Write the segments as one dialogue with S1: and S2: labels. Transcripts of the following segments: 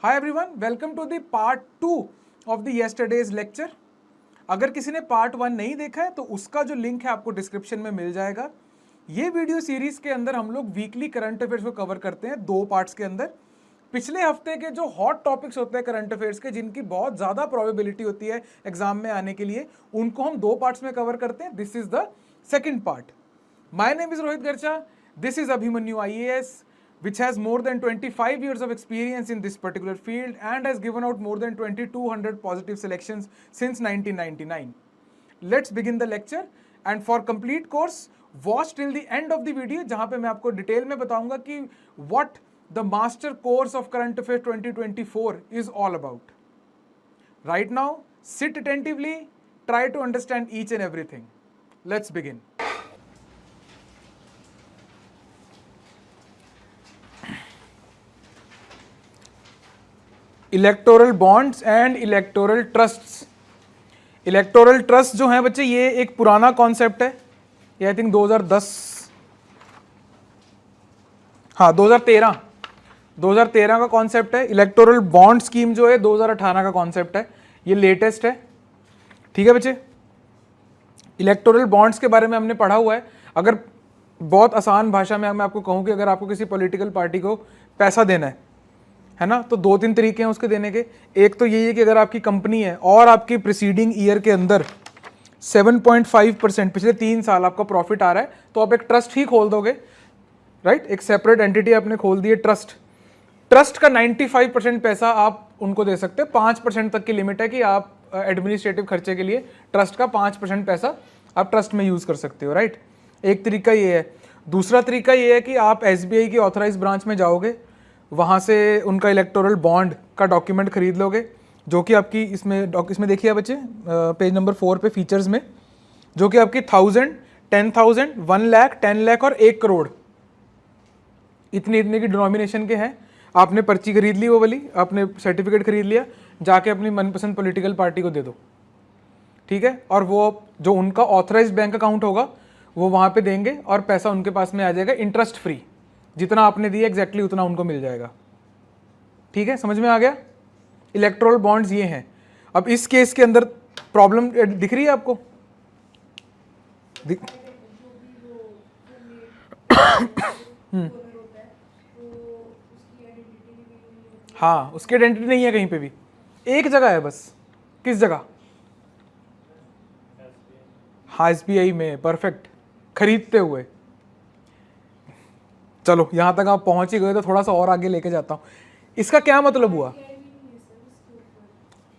S1: Hi everyone, welcome to the part 2 of the yesterday's lecture. अगर किसी ने part 1 नहीं देखा है तो उसका जो लिंक है आपको डिस्क्रिप्शन में मिल जाएगा। ये वीडियो सीरीज के अंदर हम लोग वीकली करंट अफेयर्स को कवर करते हैं दो पार्ट्स के अंदर। पिछले हफ्ते के जो हॉट टॉपिक्स होते हैं करंट अफेयर्स के, जिनकी बहुत ज़्यादा प्रोबेबिलिटी होती है एग्जाम में आने के लिए, उनको हम दो पार्ट्स में कवर करते हैं। This is the second part. My name is Rohit गर्चा, this is Abhimanyu IAS, which has more than 25 years of experience in this particular field and has given out more than 2200 positive selections since 1999. Let's begin the lecture, and for complete course watch till the end of the video, जहां पे मैं आपको detail में बताऊंगा कि what the master course of current affairs 2024 is all about. Right now, sit attentively, try to understand each and everything. Let's begin. Electoral bonds and electoral trusts. Electoral trust जो है बच्चे, ये एक पुराना कॉन्सेप्ट है। ये आई थिंक 2010, हाँ 2013 का कॉन्सेप्ट है। इलेक्टोरल बॉन्ड स्कीम जो है 2018 का कॉन्सेप्ट है, ये लेटेस्ट है। ठीक है बच्चे, इलेक्टोरल बॉन्ड्स के बारे में हमने पढ़ा हुआ है। अगर बहुत आसान भाषा में मैं आपको कहूँ कि अगर आपको किसी पॉलिटिकल पार्टी को पैसा देना है ना, तो दो तीन तरीके हैं उसके देने के। एक तो यही है कि अगर आपकी कंपनी है और आपकी प्रीसीडिंग ईयर के अंदर 7.5% पिछले 3 साल आपका प्रॉफिट आ रहा है, तो आप एक ट्रस्ट ही खोल दोगे, राइट। एक सेपरेट एंटिटी आपने खोल दी है, ट्रस्ट का 95% पैसा आप उनको दे सकते हैं। 5% तक की लिमिट है कि आप एडमिनिस्ट्रेटिव खर्चे के लिए ट्रस्ट का 5% पैसा आप ट्रस्ट में यूज कर सकते हो, राइट। एक तरीका ये है। दूसरा तरीका ये है कि आप SBI की ऑथराइज ब्रांच में जाओगे, वहाँ से उनका इलेक्टोरल बॉन्ड का डॉक्यूमेंट खरीद लोगे, जो कि आपकी इसमें देखिए बच्चे, पेज नंबर 4 पे फीचर्स में, जो कि आपकी 1000, 10,000, 1 लाख, 10 लाख और 1 करोड़ इतने की डिनोमिनेशन के हैं। आपने पर्ची खरीद ली, वो वाली आपने सर्टिफिकेट खरीद लिया, जाके अपनी मनपसंद पॉलिटिकल पार्टी को दे दो, ठीक है। और वो जो उनका ऑथराइज बैंक अकाउंट होगा वो वहाँ पे देंगे और पैसा उनके पास में आ जाएगा इंटरेस्ट फ्री। जितना आपने दिया एग्जैक्टली उतना उनको मिल जाएगा। ठीक है, समझ में आ गया। इलेक्टोरल बॉन्ड्स ये हैं। अब इस केस के अंदर प्रॉब्लम दिख रही है आपको? हाँ, उसकी आइडेंटिटी नहीं है कहीं पे भी, एक जगह है बस। किस जगह? हाँ, SBI में। परफेक्ट, खरीदते हुए। चलो यहां तक आप पहुंच ही गए तो थोड़ा सा और आगे लेके जाता हूं। इसका क्या मतलब हुआ?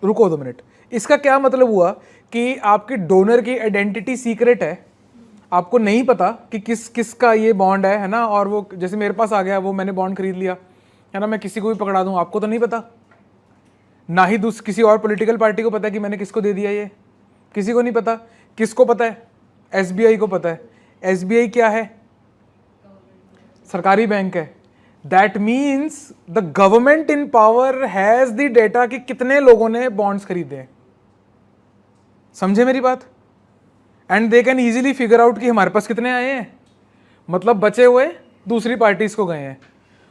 S1: रुको 2 मिनट। इसका क्या मतलब हुआ कि आपकी डोनर की आइडेंटिटी सीक्रेट है, आपको नहीं पता कि किसका ये बॉन्ड है ना। और वो जैसे मेरे पास आ गया, वो मैंने बॉन्ड खरीद लिया है ना, मैं किसी को भी पकड़ा दूं, आपको तो नहीं पता, ना ही किसी और पॉलिटिकल पार्टी को पता है कि मैंने किसको दे दिया। ये किसी को नहीं पता। किसको पता है? SBI को पता है। SBI क्या है? सरकारी बैंक है। That means the government in power has the data कि कितने लोगों ने बॉन्ड्स खरीदे हैं। समझे मेरी बात? And they can easily figure out कि हमारे पास कितने आए हैं, मतलब बचे हुए दूसरी पार्टीज को गए हैं।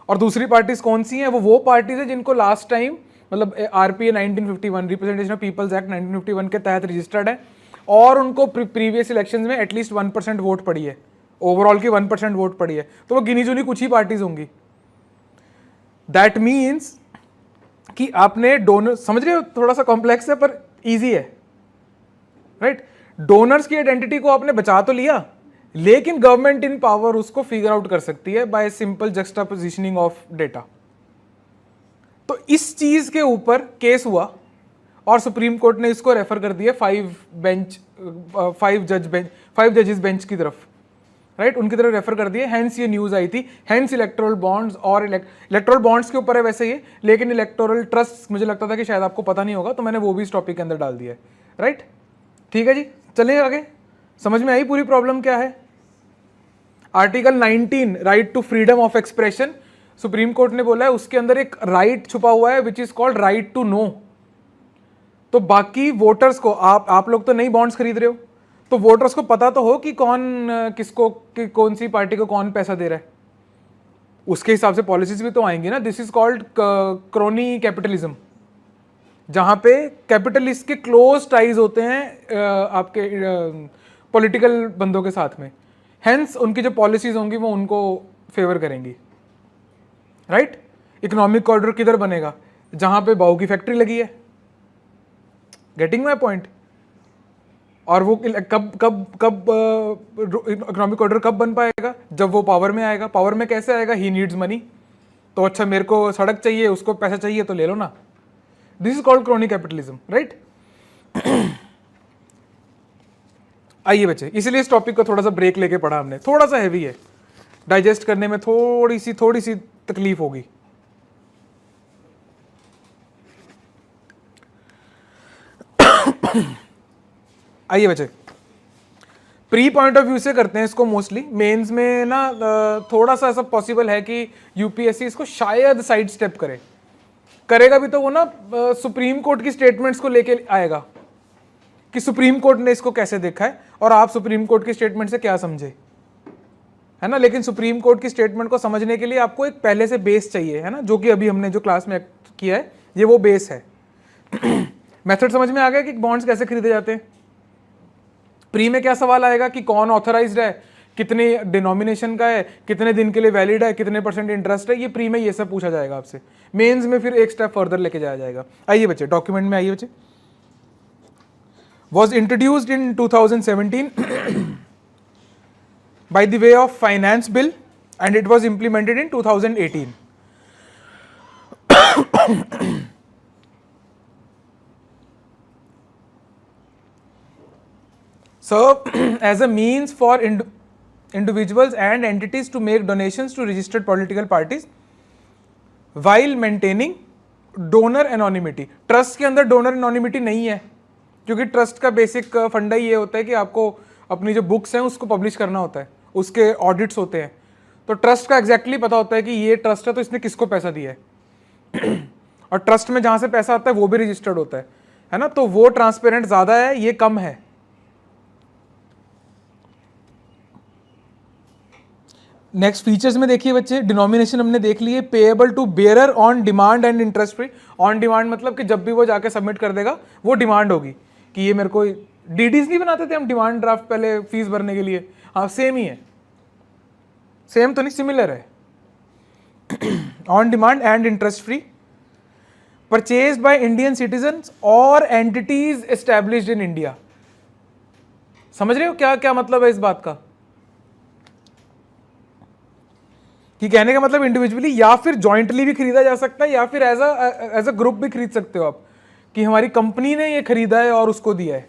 S1: और दूसरी पार्टीज कौन सी हैं? वो पार्टीज है जिनको लास्ट टाइम, मतलब RPA 1951, representation of peoples act 1951 के तहत रजिस्टर्ड है, और उनको प्रीवियस इलेक्शंस में एटलीस्ट 1% वोट पड़ी है, ओवरऑल की 1% वोट पड़ी है, तो वो गिनी चुनी कुछ ही पार्टीज होंगी। दैट मीन्स कि आपने डोनर, समझ रहे हो, थोड़ा सा कॉम्प्लेक्स है पर इजी है, राइट। डोनर्स की आइडेंटिटी को आपने बचा तो लिया, लेकिन गवर्नमेंट इन पावर उसको फिगर आउट कर सकती है बाय सिंपल जस्टापोजिशनिंग ऑफ डेटा। तो इस चीज के ऊपर केस हुआ और सुप्रीम कोर्ट ने इसको रेफर कर दिया 5 जजेस बेंच की तरफ, राइट, उनकी तरफ रेफर कर दिए। हेंस ये न्यूज आई थी। हेंस इलेक्टोरल बॉन्ड्स, और इलेक्टोरल बॉन्ड्स के ऊपर है वैसे ये, लेकिन इलेक्टोरल ट्रस्ट मुझे लगता था कि शायद आपको पता नहीं होगा, तो मैंने वो भी इस टॉपिक के अंदर डाल दिया है, राइट। ठीक है जी, चलिए आगे। समझ में आई पूरी प्रॉब्लम क्या है? Article 19, right to freedom of expression, supreme court ने बोला है उसके अंदर एक राइट छुपा हुआ है which is called right to know. तो बाकी वोटर्स को, आप लोग तो नई बॉन्ड्स खरीद रहे हो, तो वोटर्स को पता तो हो कि कौन किसको, कि कौन सी पार्टी को कौन पैसा दे रहा है। उसके हिसाब से पॉलिसीज भी तो आएंगी ना. This is called crony capitalism, जहां पे कैपिटलिस्ट के क्लोज टाइज होते हैं आपके पॉलिटिकल बंदों के साथ में. हेंस उनकी जो पॉलिसीज होंगी वो उनको फेवर करेंगी. राइट. इकोनॉमिक कॉरिडोर किधर बनेगा? जहां पे बाऊ की फैक्ट्री लगी है. Getting my point. और वो कब कब कब इकोनॉमिक कॉरिडोर कब बन पाएगा? जब वो पावर में आएगा. पावर में कैसे आएगा? He needs money. तो अच्छा मेरे को सड़क चाहिए, उसको पैसा चाहिए, तो ले लो ना. This is called crony capitalism. Right. आइए बच्चे, इसलिए इस टॉपिक को थोड़ा सा ब्रेक लेके पढ़ा हमने. थोड़ा सा हैवी है, डाइजेस्ट करने में थोड़ी सी तकलीफ होगी. आइए बच्चे, प्री पॉइंट ऑफ व्यू से करते हैं इसको. मोस्टली मेंस में ना थोड़ा सा ऐसा पॉसिबल है कि यूपीएससी इसको शायद साइड स्टेप करे. करेगा भी तो वो ना सुप्रीम कोर्ट की स्टेटमेंट्स को लेके आएगा कि सुप्रीम कोर्ट ने इसको कैसे देखा है और आप सुप्रीम कोर्ट की स्टेटमेंट से क्या समझे, है ना. लेकिन सुप्रीम कोर्ट की स्टेटमेंट को समझने के लिए आपको एक पहले से बेस चाहिए, है ना, जो कि अभी हमने जो क्लास में किया है ये वो बेस है. मेथड समझ में आ गया कि बॉन्ड्स कैसे खरीदे जाते हैं. प्री में क्या सवाल आएगा कि कौन ऑथराइज्ड है, कितने डिनोमिनेशन का है, कितने दिन के लिए वैलिड है, कितने % इंटरेस्ट है. ये प्री में ये सब पूछा जाएगा आपसे. मेंस में फिर एक स्टेप फर्दर लेके जाया जाएगा. आइए बच्चे, डॉक्यूमेंट में आइए बच्चे. was introduced in 2017 by the way of finance bill and it was implemented in 2018. So as a means for individuals and entities to make donations to registered political parties while maintaining donor anonymity. Trust के अंदर donor anonymity नहीं है, क्योंकि trust का basic फंडा ही ये होता है कि आपको अपनी जो बुक्स हैं उसको पब्लिश करना होता है, उसके ऑडिट्स होते हैं. तो ट्रस्ट का एग्जैक्टली पता होता है कि ये ट्रस्ट है तो इसने किसको पैसा दिया है. और ट्रस्ट में जहां से पैसा आता है वो भी रजिस्टर्ड होता है ना. तो वो ट्रांसपेरेंट ज्यादा है, ये कम है. नेक्स्ट फीचर्स में देखिए बच्चे, डिनोमिनेशन हमने देख लिए. Payable to bearer on demand and interest free. On demand मतलब कि जब भी वो जाके सबमिट कर देगा वो डिमांड होगी कि ये मेरे को. डीडीज नहीं बनाते थे हम डिमांड ड्राफ्ट पहले फीस भरने के लिए? हाँ सेम ही है, सेम तो नहीं, सिमिलर है. On demand and interest free, purchase by Indian citizens और एंटिटीज एस्टैब्लिश्ड इन इंडिया. समझ रहे हो क्या क्या मतलब है इस बात का? कि कहने का मतलब इंडिविजुअली या फिर जॉइंटली भी खरीदा जा सकता है या फिर एज अ ग्रुप भी खरीद सकते हो आप, कि हमारी कंपनी ने ये खरीदा है और उसको दिया है.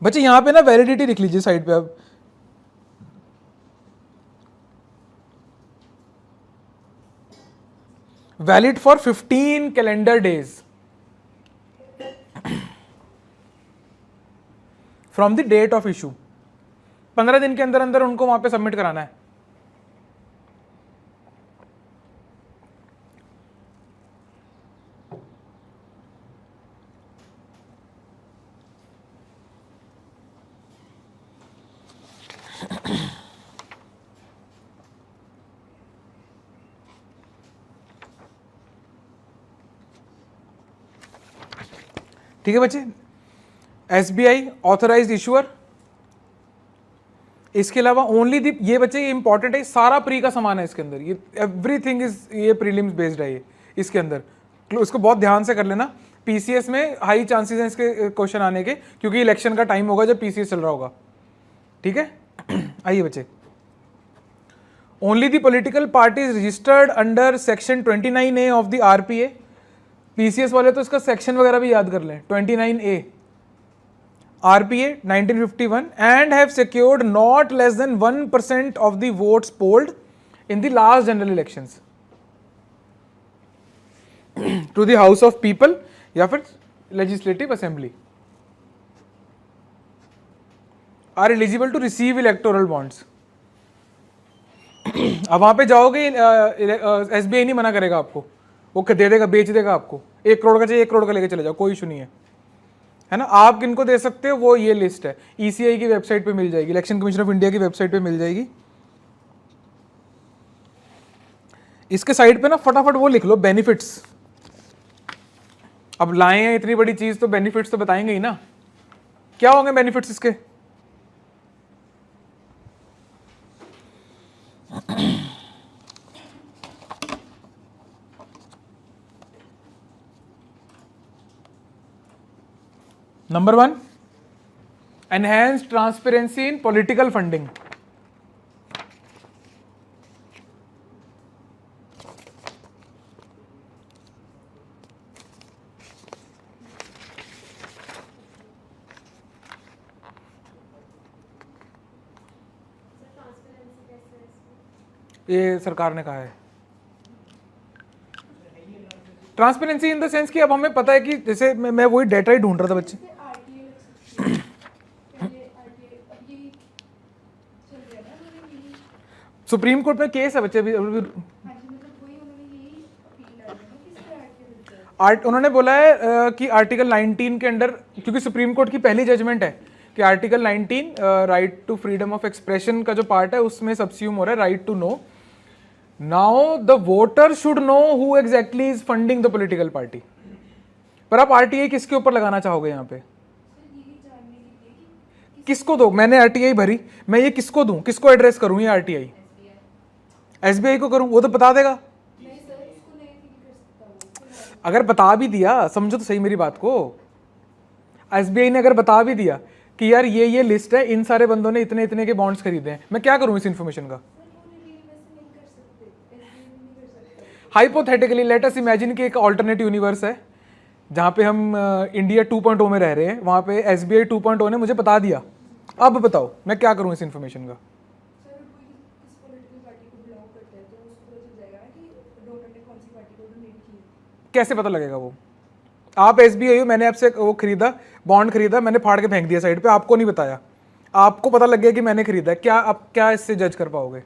S1: बच्चे यहां पे ना वैलिडिटी लिख लीजिए साइड पे अब. Valid for 15 calendar days from the date of issue. 15 दिन के अंदर अंदर उनको वहां पे सबमिट कराना है. ठीक है बच्चे. SBI authorised issuer. इसके अलावा ओनली दी, ये बच्चे ये इंपॉर्टेंट है, सारा प्री का सामान है इसके अंदर. ये एवरीथिंग इज ये प्रीलिम्स बेस्ड है ये इसके अंदर. इसको बहुत ध्यान से कर लेना. पीसीएस में हाई चांसेस हैं इसके क्वेश्चन आने के, क्योंकि इलेक्शन का टाइम होगा जब पीसीएस चल रहा होगा. ठीक है. आइए बच्चे, only the political parties registered under section 29A of the RPA. PCS वाले तो इसका सेक्शन वगैरह भी याद कर लें. 29A RPA 1951 and have secured not less than 1% of the votes polled in the last general elections to the House of People या फिर Legislative Assembly are eligible to receive electoral bonds. अब वहां पे जाओगे, एसबीआई नहीं मना करेगा आपको, वो दे देगा, बेच देगा आपको. 1 करोड़ का चाहिए 1 करोड़ का लेके चले जाओ, कोई इशू नहीं है है ना। आप किनको दे सकते हो, वो ये लिस्ट है, ईसीआई की वेबसाइट पे मिल जाएगी, इलेक्शन कमीशन ऑफ इंडिया की वेबसाइट पे मिल जाएगी। इसके साइड पे ना फटाफट वो लिख लो बेनिफिट्स। अब लाए हैं इतनी बड़ी चीज तो बेनिफिट्स तो बताएंगे ही ना, क्या होंगे बेनिफिट्स इसके। Number 1, enhance transparency in political funding. ये सरकार ने कहा है ट्रांसपेरेंसी इन द सेंस कि अब हमें पता है कि जैसे मैं वही डेटा ही ढूंढ रहा था बच्चे। सुप्रीम कोर्ट में केस है बच्चे अभी उन्होंने बोला है कि आर्टिकल 19 के अंडर, क्योंकि सुप्रीम कोर्ट की पहली जजमेंट है कि article 19 right to freedom of expression का जो पार्ट है उसमें सबस्यूम हो रहा है right to know. Now the voter should know who exactly is funding the political party. पर आप आरटीआई किसके ऊपर लगाना चाहोगे यहाँ पे, किसको दो। मैंने आरटीआई भरी, मैं ये किसको दूं, किसको एड्रेस करूं ये आरटीआई, एसबीआई को करूं, वो तो बता देगा। अगर बता भी दिया, समझो तो सही मेरी बात को, एसबीआई ने अगर बता भी दिया कि यार ये लिस्ट है, इन सारे बंदों ने इतने इतने के बॉन्ड्स खरीदे हैं, मैं क्या करूं इस इंफॉर्मेशन का। हाइपोथेटिकली लेट अस इमेजिन कि एक ऑल्टरनेट यूनिवर्स है जहां पे हम इंडिया 2.0 में रह रहे हैं, वहां पे एसबीआई 2.0 ने मुझे बता दिया, अब बताओ मैं क्या करूं इस इंफॉर्मेशन का। कैसे पता लगेगा वो, आप एसबीआई हो, मैंने आपसे वो खरीदा, बॉन्ड खरीदा, मैंने फाड़ के फेंक दिया साइड पे, आपको नहीं बताया, आपको पता लग गया कि मैंने खरीदा है, क्या आप क्या इससे जज कर पाओगे।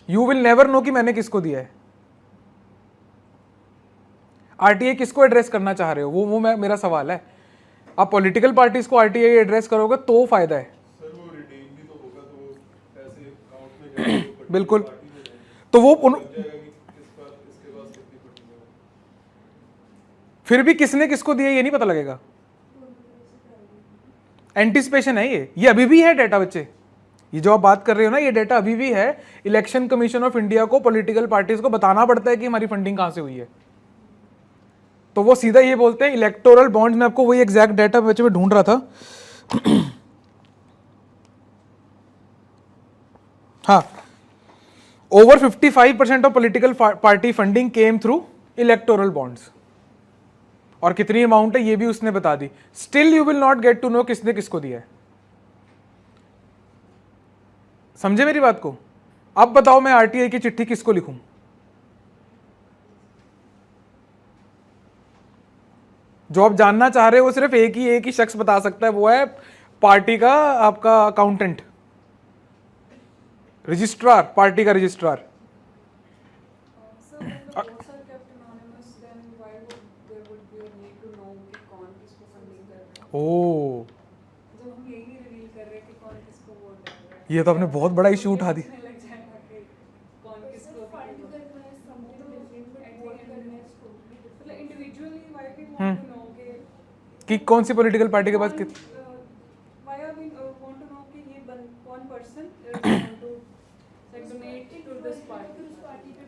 S1: यू विल नेवर नो कि मैंने किसको दिया है। आरटीआई किसको एड्रेस करना चाह रहे हो, वो मेरा सवाल है। आप पॉलिटिकल पार्टीज को आरटीआई एड्रेस करोगे तो फायदा है। सर वो रिडीम भी तो होगा, तो पैसे अकाउंट में जाएंगे बिल्कुल, तो वो फिर भी किसने किसको दिया ये नहीं पता लगेगा। एंटिसिपेशन है ये अभी भी है डेटा बच्चे, ये जो आप बात कर रहे हो ना, ये डेटा अभी भी है। इलेक्शन कमीशन ऑफ इंडिया को पॉलिटिकल पार्टीज को बताना पड़ता है कि हमारी फंडिंग कहां से हुई है, तो वो सीधा ये बोलते हैं इलेक्टोरल बॉन्ड्स में। आपको वही एग्जैक्ट डेटा बच्चे में ढूंढ रहा था हाँ, over 55% of political party funding came through electoral bonds, और कितनी अमाउंट है ये भी उसने बता दी। Still you will not get to know किसने किसको दिया है। समझे मेरी बात को। अब बताओ मैं आरटीआई की चिट्ठी किसको लिखूं। जो आप जानना चाह रहे हो वो सिर्फ एक ही शख्स बता सकता है, वो है पार्टी का आपका अकाउंटेंट, रजिस्ट्रार, पार्टी का रजिस्ट्रार। ओ, ये तो आपने बहुत बड़ा इशू उठा दिया। कि कौन सी पॉलिटिकल पार्टी के पास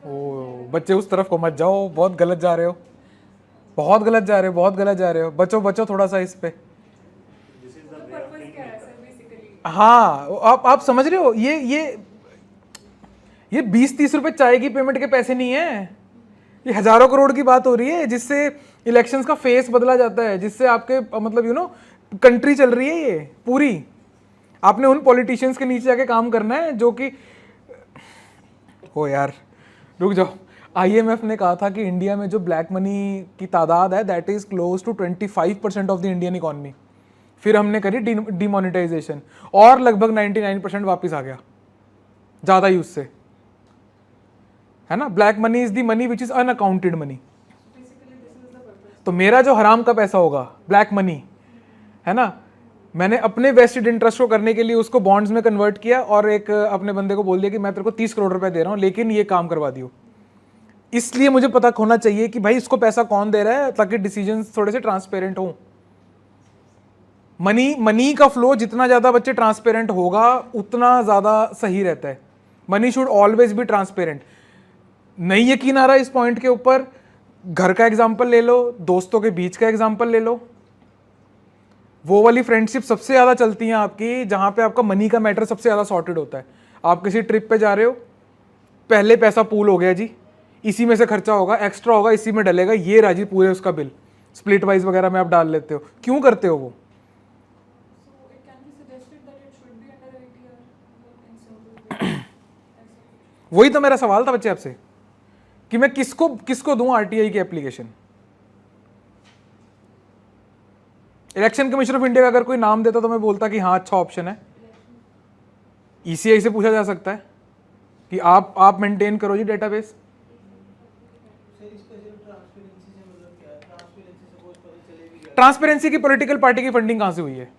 S1: ओ बच्चे उस तरफ को मत जाओ, बहुत गलत जा रहे हो, बहुत गलत जा रहे हो, बहुत गलत जा रहे हो। बचो बचो थोड़ा सा इस पे। हाँ, आप समझ रहे हो, ये 20-30 रुपए चाय की पेमेंट के पैसे नहीं है, ये हजारों करोड़ की बात हो रही है, जिससे इलेक्शंस का फेस बदला जाता है, जिससे आपके मतलब कंट्री चल रही है ये पूरी। आपने उन पॉलिटिशियंस के नीचे आके काम करना है जो कि हो यार रुक जाओ। आईएमएफ ने कहा था कि इंडिया में जो ब्लैक मनी की तादाद है that is close to 25% of the Indian economy. फिर हमने करी डिमोनेटाइजेशन और लगभग 99% वापस आ गया ज्यादा यूज से, है ना। Black money is the money which is unaccounted money. तो तो मेरा जो हराम का पैसा होगा, ब्लैक मनी है ना, मैंने अपने वेस्टेड इंटरेस्ट को करने के लिए उसको बॉन्ड्स में कन्वर्ट किया और एक अपने बंदे को बोल दिया कि मैं तेरे को 30 करोड़ रुपए दे रहा हूं, लेकिन ये काम करवा दियो। इसलिए मुझे पता होना चाहिए कि भाई इसको पैसा कौन दे रहा है, ताकि डिसीजंस थोड़े से ट्रांसपेरेंट हो। मनी का फ्लो जितना ज्यादा बच्चे ट्रांसपेरेंट होगा उतना ज्यादा सही रहता है। Money should always be transparent. नहीं यकीन आ रहा इस पॉइंट के ऊपर, घर का एग्जाम्पल ले लो, दोस्तों के बीच का एग्जाम्पल ले लो। वो वाली फ्रेंडशिप सबसे ज्यादा चलती है आपकी जहां पे आपका मनी का मैटर सबसे ज्यादा सॉर्टेड होता है। आप किसी ट्रिप पे जा रहे हो, पहले पैसा पूल हो गया जी, इसी में से खर्चा होगा, एक्स्ट्रा होगा इसी में डलेगा, ये राजी पूरे उसका बिल स्प्लिट वाइज वगैरह में आप डाल लेते हो। क्यों करते हो वो? वही तो मेरा सवाल था बच्चे आपसे कि मैं किसको किसको दूं आरटीआई की application. Election commission of India का अगर कोई नाम देता तो मैं बोलता कि हाँ अच्छा ऑप्शन है। ईसीआई से पूछा जा सकता है कि आप मेंटेन करो जी डेटाबेस। ट्रांसपेरेंसी की पॉलिटिकल पार्टी की फंडिंग कहां से हुई है?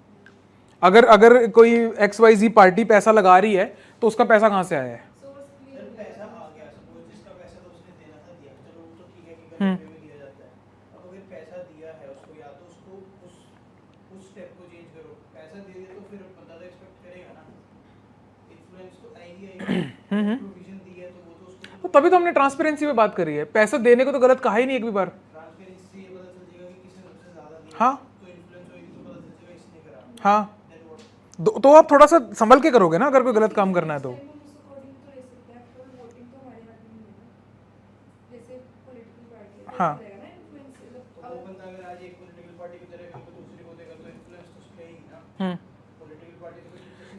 S1: अगर अगर कोई XYZ पार्टी पैसा लगा रही है तो उसका पैसा कहां से आया है? तो तभी तो हमने ट्रांसपेरेंसी में बात करी है। पैसा देने को तो गलत कहा ही नहीं एक भी बार। हाँ हाँ, तो आप थोड़ा सा संभल के करोगे ना अगर कोई गलत काम करना है तो। हाँ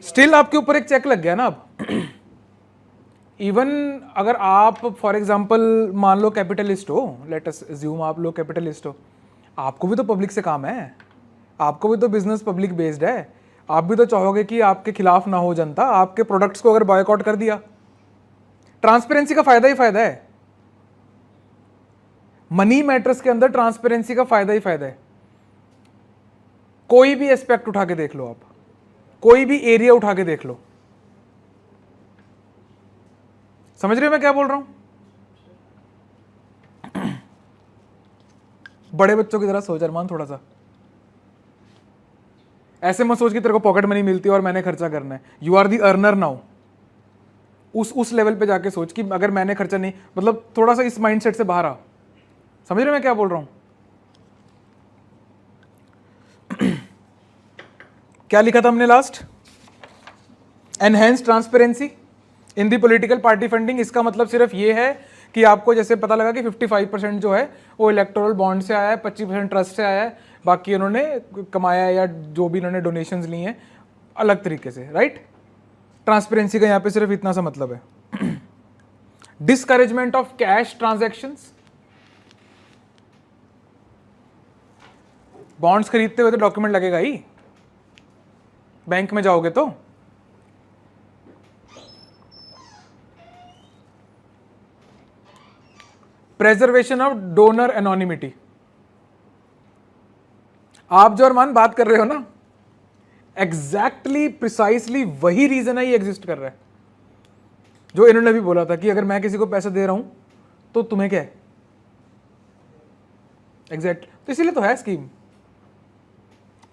S1: स्टिल आपके ऊपर एक चेक लग गया ना अब। इवन अगर आप फॉर एग्जांपल मान लो कैपिटलिस्ट हो, लेट अस अज्यूम आप लोग कैपिटलिस्ट हो, आपको भी तो पब्लिक से काम है, आपको भी तो बिजनेस पब्लिक बेस्ड है। आप भी तो चाहोगे कि आपके खिलाफ ना हो जनता, आपके प्रोडक्ट्स को अगर बॉयकॉट कर दिया। ट्रांसपेरेंसी का फायदा ही फायदा है, मनी मैटर्स के अंदर ट्रांसपेरेंसी का फायदा ही फायदा है। कोई भी एस्पेक्ट उठा के देख लो आप, कोई भी एरिया उठा के देख लो। समझ रहे हो मैं क्या बोल रहा हूं? बड़े बच्चों की तरह सोच अरमान, थोड़ा सा ऐसे मत सोच कि तेरे को पॉकेट मनी मिलती है और मैंने खर्चा करना है। You are the earner now. उस लेवल पे जाके सोच कि अगर मैंने खर्चा नहीं, मतलब थोड़ा सा इस माइंडसेट से बाहर आ। समझ रहे हो मैं क्या बोल रहा हूं? क्या लिखा था हमने last? Enhance transparency in the political party funding. इसका मतलब सिर्फ ये है कि आपको जैसे पता लगा कि 55% जो है वो इलेक्टोरल बॉन्ड से आया है, 25% ट्रस्ट से आया है, बाकी उन्होंने कमाया या जो भी उन्होंने डोनेशंस ली हैं अलग तरीके से, राइट? ट्रांसपेरेंसी का यहाँ पे सिर्फ इतना सा मतलब है। Discouragement of cash transactions. Bonds खरीदते हुए तो डॉक्यूमेंट लगेगा ही, बैंक में जाओगे तो। Preservation of donor anonymity. आप जो अरमान बात कर रहे हो ना, एग्जैक्टली प्रिसाइसली वही रीजन है ये एग्जिस्ट कर रहा है, जो इन्होंने भी बोला था कि अगर मैं किसी को पैसा दे रहा हूं तो तुम्हें क्या है। एग्जैक्ट, तो इसीलिए तो है स्कीम।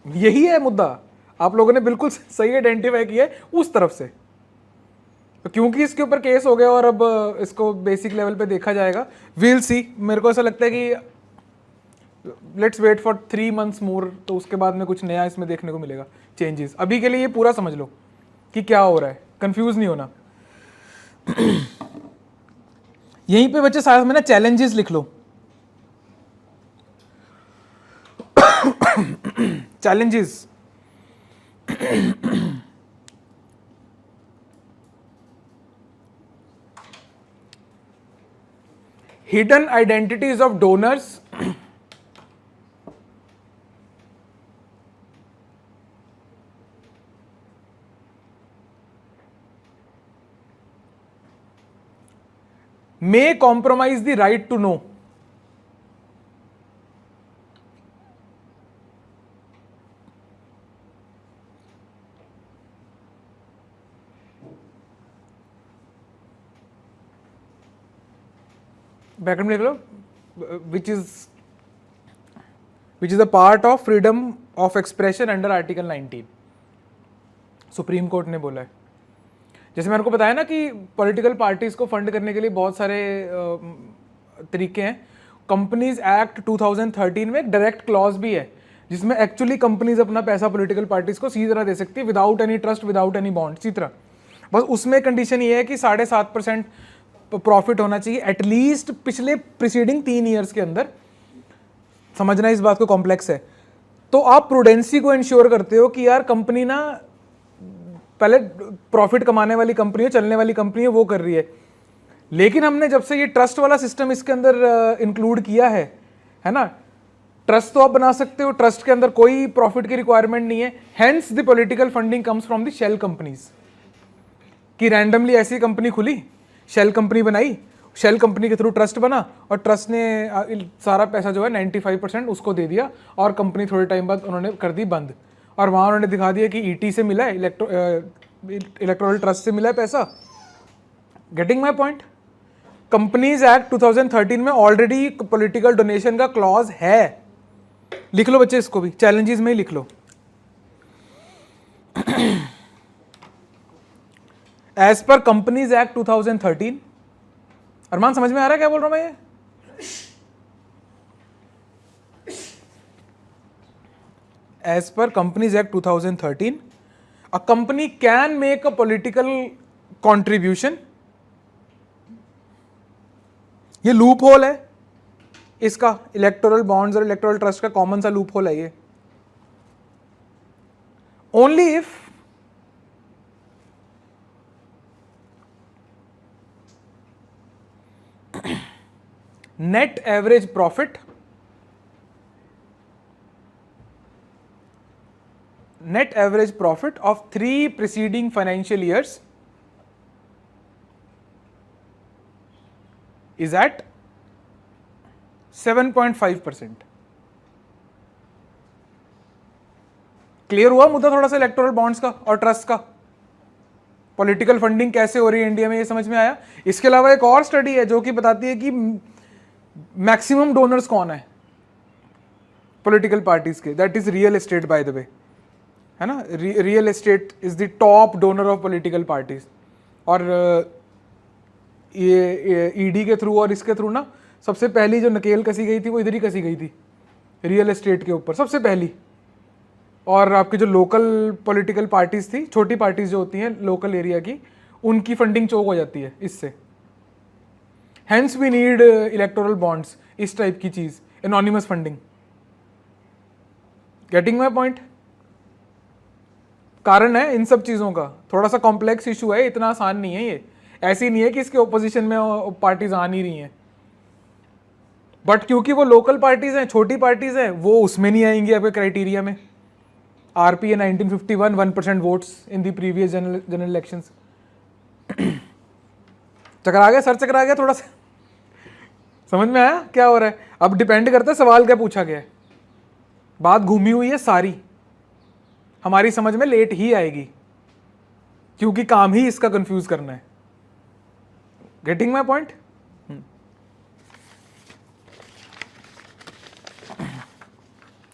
S1: यही है मुद्दा, आप लोगों ने बिल्कुल सही आइडेंटिफाई किया है उस तरफ से। तो क्योंकि इसके ऊपर केस हो गया और अब इसको बेसिक लेवल पे देखा जाएगा, वील सी। मेरे को ऐसा लगता है कि लेट्स वेट फॉर 3 months मोर, तो उसके बाद में कुछ नया इसमें देखने को मिलेगा, चेंजेस। अभी के लिए ये पूरा समझ लो कि क्या हो रहा है, कंफ्यूज नहीं होना। यहीं पे बच्चे साथ में ना चैलेंजेस लिख लो। Challenges hidden identities of donors, may compromise the right to know. Bracket में लिख लो, which is a part of freedom of expression under article 19, supreme court ने बोला है। जैसे मैंने को बताया ना कि पॉलिटिकल पार्टीज को फंड करने के लिए बहुत सारे तरीके हैं। कंपनीज एक्ट 2013 में एक डायरेक्ट क्लॉज भी है जिसमें एक्चुअली कंपनीज अपना पैसा पॉलिटिकल पार्टीज को सीधी तरह दे सकती है, without any trust, without any bond, इसी तरह। बस उसमें कंडीशन ये है कि 7.5% प्रॉफिट होना चाहिए एटलीस्ट पिछले प्रीसीडिंग 3 ईयर्स के अंदर। समझना इस बात को कॉम्प्लेक्स है। तो आप प्रूडेंसी को इंश्योर करते हो कि यार कंपनी ना पहले प्रॉफिट कमाने वाली कंपनी है, चलने वाली कंपनी है, वो कर रही है। लेकिन हमने जब से ये ट्रस्ट वाला सिस्टम इसके अंदर इंक्लूड किया है ना, ट्रस्ट तो आप बना सकते हो, ट्रस्ट के अंदर कोई प्रॉफिट की रिक्वायरमेंट नहीं है। Hence the political funding comes from the shell companies, कि रैंडमली ऐसी कंपनी खुली, शेल कंपनी बनाई, शेल कंपनी के थ्रू ट्रस्ट बना और ट्रस्ट ने सारा पैसा जो है 95% उसको दे दिया और कंपनी थोड़े टाइम बाद उन्होंने कर दी बंद। और वहाँ उन्होंने दिखा दिया कि ईटी से मिला है, इलेक्टोरल ट्रस्ट से मिला है पैसा। Getting my point? Companies act 2013 में ऑलरेडी पॉलिटिकल डोनेशन का क्लॉज है। लिख लो बच्चे इसको भी, चैलेंजेस में ही लिख लो। एज पर कंपनीज एक्ट 2013, अरमान समझ में आ रहा है क्या बोल रहा हूं मैं? ये एज पर companies act 2013 a company can make a political contribution. ये लूप होल है इसका, इलेक्टोरल बॉन्ड्स और इलेक्टोरल ट्रस्ट का कॉमन सा लूप होल है ये। Only if net average profit of 3 preceding financial years is at 7.5%। Clear हुआ मुद्दा थोड़ा सा इलेक्टोरल बॉन्ड्स का और ट्रस्ट का? पॉलिटिकल फंडिंग कैसे हो रही है इंडिया में, ये समझ में आया। इसके अलावा एक और स्टडी है जो कि बताती है कि मैक्सिमम डोनर्स कौन है पॉलिटिकल पार्टीज के, that is real estate bye the वे, है ना। Real estate is the top donor of political parties. और ये ईडी के थ्रू और इसके थ्रू ना सबसे पहली जो नकेल कसी गई थी वो इधर ही कसी गई थी, रियल एस्टेट के ऊपर सबसे पहली। और आपकी जो लोकल पॉलिटिकल पार्टीज थी, छोटी पार्टीज जो होती हैं लोकल एरिया की, उनकी फंडिंग चोक हो जाती है इससे। Hence we need electoral bonds, इस टाइप की चीज, anonymous funding. Getting my point? कारण है इन सब चीजों का, थोड़ा सा कॉम्प्लेक्स इशू है, इतना आसान नहीं है ये। ऐसी नहीं है कि इसके ओपोजिशन में पार्टीज आ नहीं रही हैं, बट क्योंकि वो लोकल पार्टीज हैं, छोटी पार्टीज हैं, वो उसमें नहीं आएंगी आपके क्राइटेरिया में। RPA 1951, 1% votes in the previous general elections. चकरा गया, सर चकरा गया थोड़ा सा, समझ में आया क्या हो रहा है? अब डिपेंड करता है सवाल क्या पूछा गया है। बात घूमी हुई है सारी, हमारी समझ में लेट ही आएगी क्योंकि काम ही इसका कंफ्यूज करना है। Getting my point?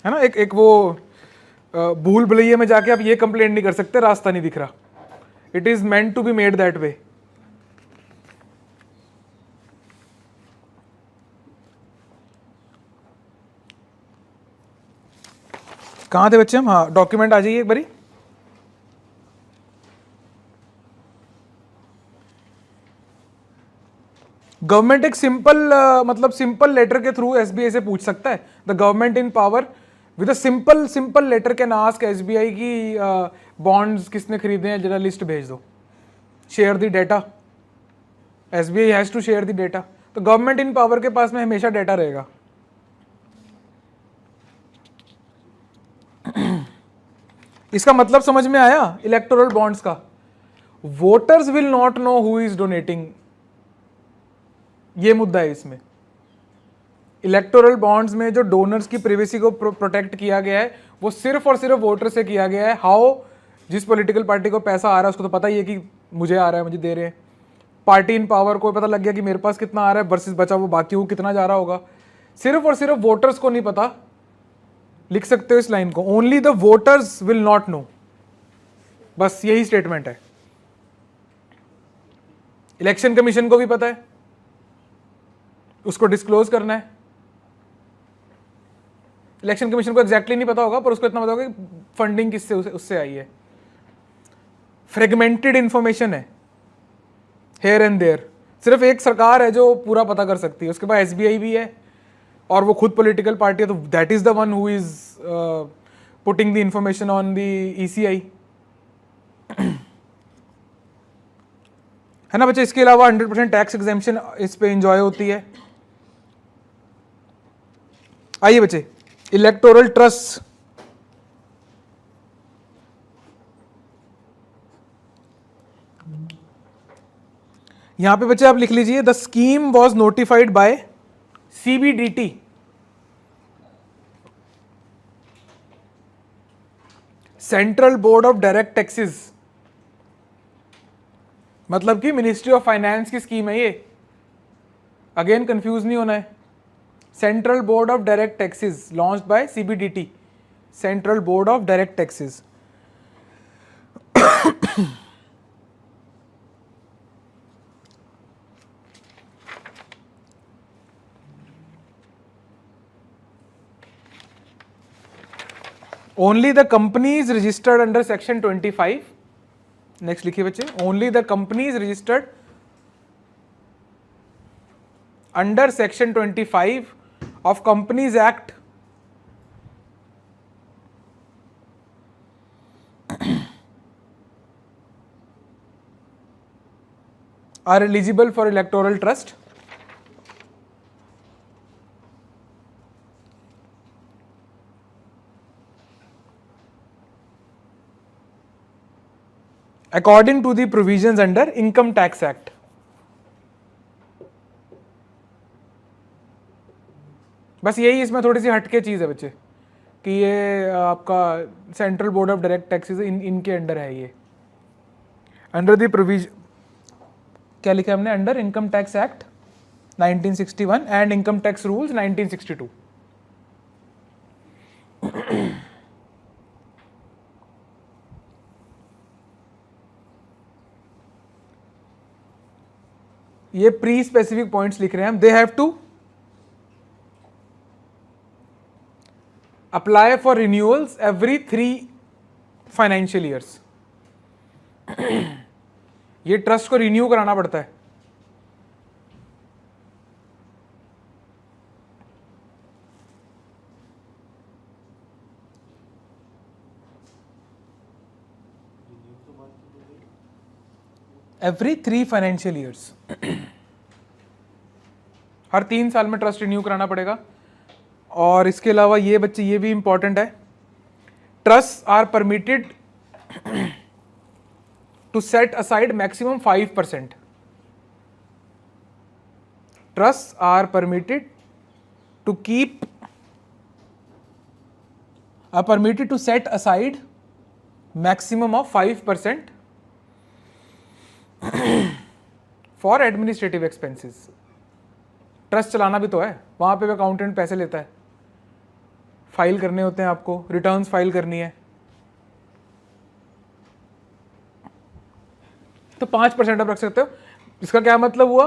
S1: है ना। एक वो भूल भुलैया में जाके आप ये कंप्लेंट नहीं कर सकते रास्ता नहीं दिख रहा। It is meant to be made that way. कहाँ थे बच्चे हम? हाँ, डॉक्यूमेंट आ जाइए एक बारी। गवर्नमेंट एक मतलब सिंपल लेटर के थ्रू एसबीआई से पूछ सकता है। The government in power with a simple letter can ask SBI की बॉन्ड्स किसने खरीदे हैं, जरा लिस्ट भेज दो, share the data. SBI has to share the data. तो गवर्नमेंट इन पावर के पास में हमेशा डेटा रहेगा। इसका मतलब समझ में आया इलेक्टोरल बॉन्ड्स का? Voters will not know who is donating, ये मुद्दा है इसमें। इलेक्टोरल बॉन्ड्स में जो डोनर्स की प्राइवेसी को प्रोटेक्ट किया गया है वो सिर्फ और सिर्फ वोटर से किया गया है। हाउ? जिस पॉलिटिकल पार्टी को पैसा आ रहा है उसको तो पता ही है कि मुझे आ रहा है, मुझे दे रहे हैं। पार्टी इन पावर को पता लग गया कि मेरे पास कितना आ रहा है वर्सेस बचा वो बाकी वो कितना जा रहा होगा, सिर्फ और सिर्फ वोटर्स को नहीं पता। लिख सकते हो इस लाइन को, only the voters will not know, बस यही स्टेटमेंट है। इलेक्शन कमीशन को भी पता है, उसको डिस्क्लोज करना है। इलेक्शन कमीशन को एग्जैक्टली नहीं पता होगा, पर उसको इतना पता होगा कि फंडिंग किससे उससे आई है। फ्रेगमेंटेड इंफॉर्मेशन है हेयर एंड देयर, सिर्फ एक सरकार है जो पूरा पता कर सकती है, उसके बाद एसबीआई भी है और वो खुद पॉलिटिकल पार्टी है, तो that is the one who is putting the information on the ECI, है ना बच्चे। इसके अलावा 100% टैक्स एग्जेम्पशन इस पे एंजॉय होती है। आइए बच्चे, इलेक्टोरल ट्रस्ट, यहां पे बच्चे आप लिख लीजिए, the scheme was notified by CBDT, central board of direct taxes, मतलब कि मिनिस्ट्री ऑफ फाइनेंस की स्कीम है ये, अगेन कंफ्यूज नहीं होना है। Central board of direct taxes launched by CBDT, central board of direct taxes. Only the companies registered under section 25, next लिखिए बच्चे, only the companies registered under section 25 of companies act are eligible for electoral trust. According to the provisions under Income Tax Act. बस यही इसमें थोड़ी सी हटके चीज़ है बच्चे कि ये आपका central board of direct taxes इनके अंडर है ये, अंडर द प्रोविजन, क्या लिखा है हमने, under income tax act 1961 and income tax rules 1962। ये प्री स्पेसिफिक पॉइंट्स लिख रहे हैं हम, they have to apply for renewals every 3 financial years. ये ट्रस्ट को रिन्यू कराना पड़ता है। एवरी 3 फाइनेंशियल ईयर्स, हर 3 साल में ट्रस्ट रिन्यू कराना पड़ेगा। और इसके अलावा ये बच्चे, ये भी इंपॉर्टेंट है, trust are permitted to set aside maximum 5%. Trusts are permitted to set aside maximum of 5% for administrative expenses. Trust चलाना भी तो है, वहां पे भी अकाउंटेंट पैसे लेता है, फाइल करने होते हैं आपको, रिटर्न्स फाइल करनी है, तो 5% आप रख सकते हो। इसका क्या मतलब हुआ,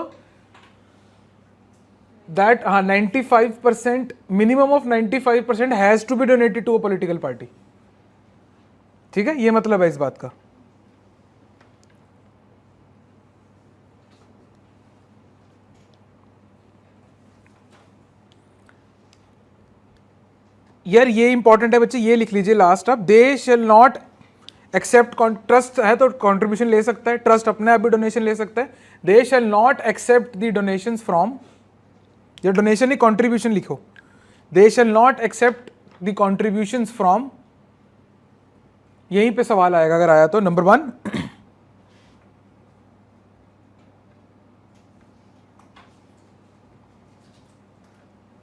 S1: that 95%, minimum of 95% has to be donated to a political party. ठीक है, ये मतलब है इस बात का। यार ये इंपॉर्टेंट है बच्चे, ये लिख लीजिए लास्ट आप, they shall not accept, trust है तो कंट्रीब्यूशन ले सकता है, ट्रस्ट अपने आप भी डोनेशन ले सकता है। They shall not accept the donations from, ये डोनेशन नहीं कंट्रीब्यूशन लिखो, they shall not accept the contributions from, यहीं पे सवाल आएगा अगर आया तो। Number 1,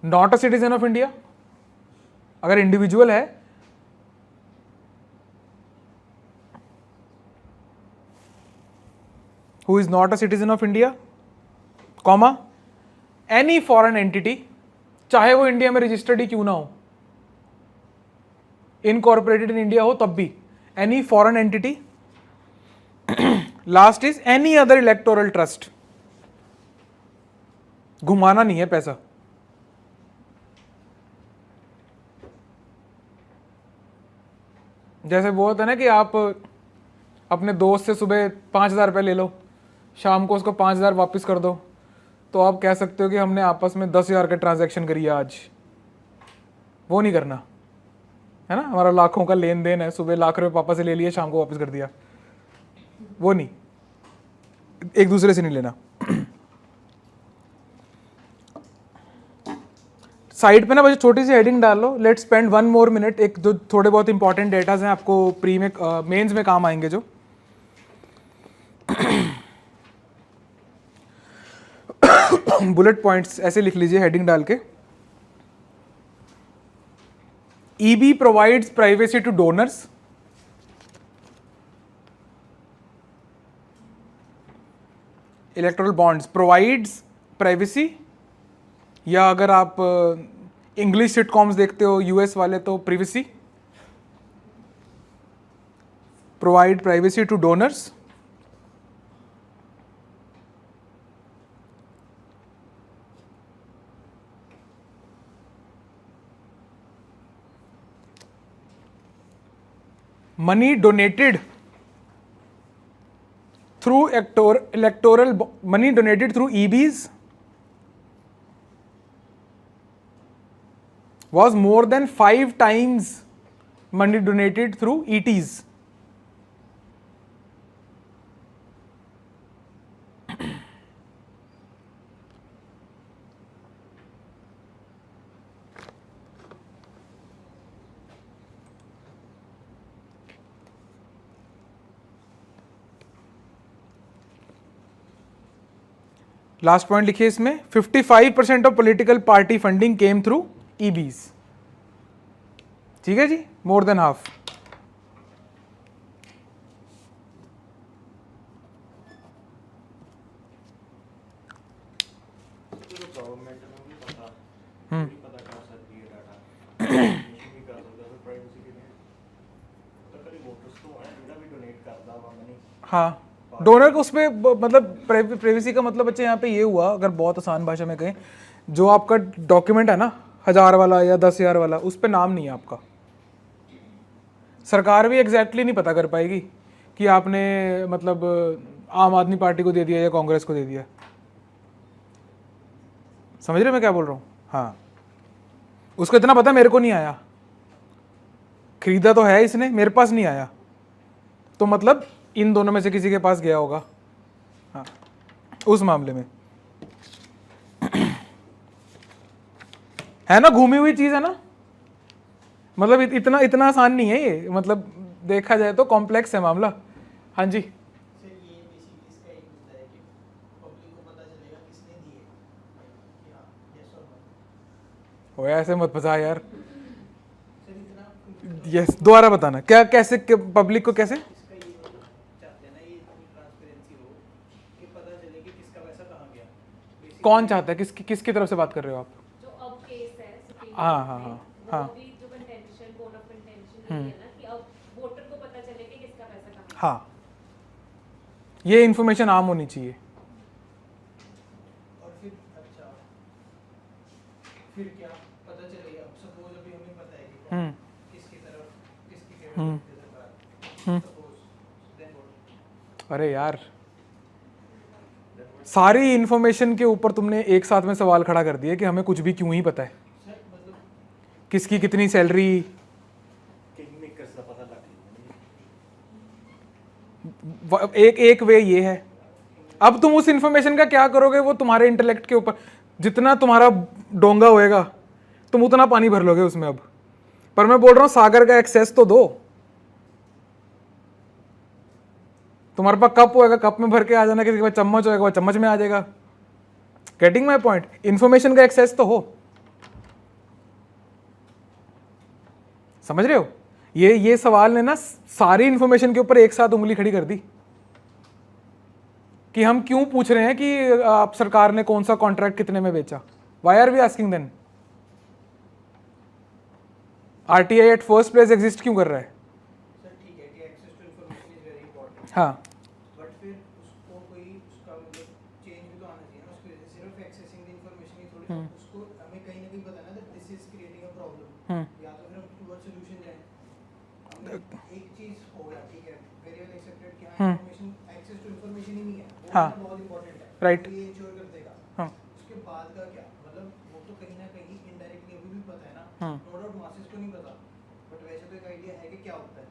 S1: not a citizen of India, अगर इंडिविजुअल है, who who is not a citizen of India, comma, any foreign entity, चाहे वो इंडिया में रजिस्टर्ड ही क्यों ना हो, इनकॉर्पोरेटेड इन इंडिया हो तब भी, any foreign entity, last is any other electoral trust, घुमाना नहीं है पैसा। जैसे वो होता है ना कि आप अपने दोस्त से सुबह 5,000 रुपये ले लो, शाम को उसको 5,000 वापस कर दो, तो आप कह सकते हो कि हमने आपस में 10,000 का ट्रांजैक्शन करी है आज। वो नहीं करना है ना, हमारा लाखों का लेन देन है, सुबह लाख रुपए पापा से ले लिए, शाम को वापस कर दिया, वो नहीं, एक दूसरे से नहीं लेना। साइड पे ना बस छोटी सी हेडिंग डाल लो, लेट्स स्पेंड 1 more minute, एक जो थोड़े बहुत इंपॉर्टेंट डेटाज हैं आपको प्री में मेंस में काम आएंगे जो। बुलेट पॉइंट्स ऐसे लिख लीजिए हेडिंग डाल के। EB provides privacy to donors, electoral bonds provides privacy, या अगर आप इंग्लिश सिटकॉम्स देखते हो यूएस वाले तो privacy, provide privacy to donors. Money donated through electoral, money donated through EBs was more than 5 times money donated through ETs. Last point लिखिए इसमें, 55% of political party funding came through EBs, ठीक है जी, more than half. हाँ, donor को उसमें मतलब privacy का मतलब बच्चे यहाँ पे ये हुआ, अगर बहुत आसान भाषा में कहें, जो आपका डॉक्यूमेंट है ना 1,000 वाला या 10,000 वाला, उस पर नाम नहीं है आपका। सरकार भी एग्जैक्टली नहीं पता कर पाएगी कि आपने मतलब आम आदमी पार्टी को दे दिया या कांग्रेस को दे दिया। समझ रहे मैं क्या बोल रहा हूँ? हाँ, उसको इतना पता मेरे को नहीं आया, खरीदा तो है इसने, मेरे पास नहीं आया, तो मतलब इन दोनों में से किसी के पास गया होगा। हाँ, उस मामले में है ना, घूमी हुई चीज है ना, मतलब इतना इतना आसान नहीं है ये, मतलब देखा जाए तो कॉम्प्लेक्स है मामला। हाँ जी, वो ऐसे मत फंसा यार। यस, दोबारा बताना क्या, कैसे पब्लिक को कैसे? कौन चाहता है, किसकी तरफ से बात कर रहे हो आप?
S2: जो अब केस है सुप्रीम
S1: हाँ
S2: कोर्ट
S1: हाँ
S2: में,
S1: हाँ
S2: वो
S1: हाँ
S2: अभी जो कंटेंशन, कोड ऑफ कंटेंशन है ना, कि अब वोटर को पता चले कि किसका पैसा कहाँ है।
S1: हाँ, ये इन्फॉर्मेशन आम होनी चाहिए।
S3: और फिर अच्छा, फिर क्या पता चलेगा? अब सपोज अभी हमें पता है कि कौन किसकी तरफ किसकी कैबिनेट सपोज, देन व्हाट?
S1: अरे यार, सारी इन्फॉर्मेशन के ऊपर तुमने एक साथ में सवाल खड़ा कर दिया कि हमें कुछ भी क्यों ही पता है,
S3: मतलब
S1: किसकी कितनी सैलरी। एक वे ये है, अब तुम उस इन्फॉर्मेशन का क्या करोगे वो तुम्हारे इंटेलेक्ट के ऊपर, जितना तुम्हारा डोंगा होएगा तुम उतना पानी भर लोगे उसमें। अब पर मैं बोल रहा हूं सागर का एक्सेस तो दो, तुम्हारे पास कप होएगा, कप में भर के आ जाना, किसी के पास चम्मच होएगा वो चम्मच में आ जाएगा। Getting my point? इन्फॉर्मेशन का एक्सेस तो हो, समझ रहे हो? ये सवाल ने ना सारी इन्फॉर्मेशन के ऊपर एक साथ उंगली खड़ी कर दी कि हम क्यों पूछ रहे हैं कि आप सरकार ने कौन सा कॉन्ट्रैक्ट कितने में बेचा? Why are we asking then? RTI at first place exist क्यों कर रहा है?
S3: सर ठीक है कि access to information is very important,
S1: हाँ,
S3: बट फिर उसको कोई उसका मतलब चेंज भी तो आना चाहिए ना उसकी वजह से। सिर्फ एक्सेसिंग द इन्फॉर्मेशन ही थोड़ी, उसको हमें कहीं ना कहीं पता है ना that this is creating a problem, या तो फिर हम टुवर्ड सॉल्यूशन जाएं। हमने एक चीज हो गया, ठीक है, वेरी वेल एक्सेप्टेड कि हाँ इन्फॉर्मेशन, एक्सेस टू इन्फॉर्मेशन ही नहीं है, वो
S1: हाँ,
S3: बहुत इंपॉर्टेंट है,
S1: राइट,
S3: तो ये इंश्योर कर देगा।
S1: हाँ,
S3: उसके बाद का क्या, मतलब वो तो कहीं ना कहीं इनडायरेक्टली अभी भी पता है ना, नो डाउट मासेस को नहीं पता, बट वैसे तो एक आइडिया है कि क्या होता है।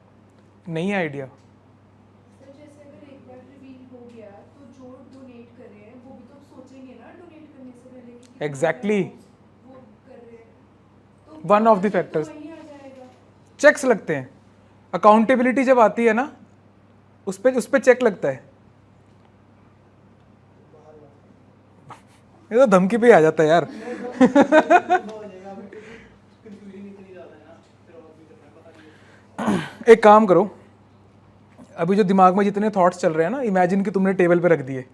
S1: नहीं है आइडिया।
S4: सर जैसे अगर एक बार रिवील हो गया तो जो डोनेट कर रहे हैं वो भी तो सोचेंगे ना डोनेट करने से पहले कि कितना
S1: Exactly.
S4: वो कर रहे हैं, तो
S1: One of the
S4: budget
S1: factors.
S4: तो वहीं आ जाएगा।
S1: चेक्स लगते हैं, अकाउंटेबिलिटी जब आती है ना, उस पे चेक लगता है। ये तो धमकी पे ही आ जाता है यार। एक काम करो, अभी जो दिमाग में जितने थॉट्स चल रहे हैं ना, इमेजिन कि तुमने टेबल पे रख दिए,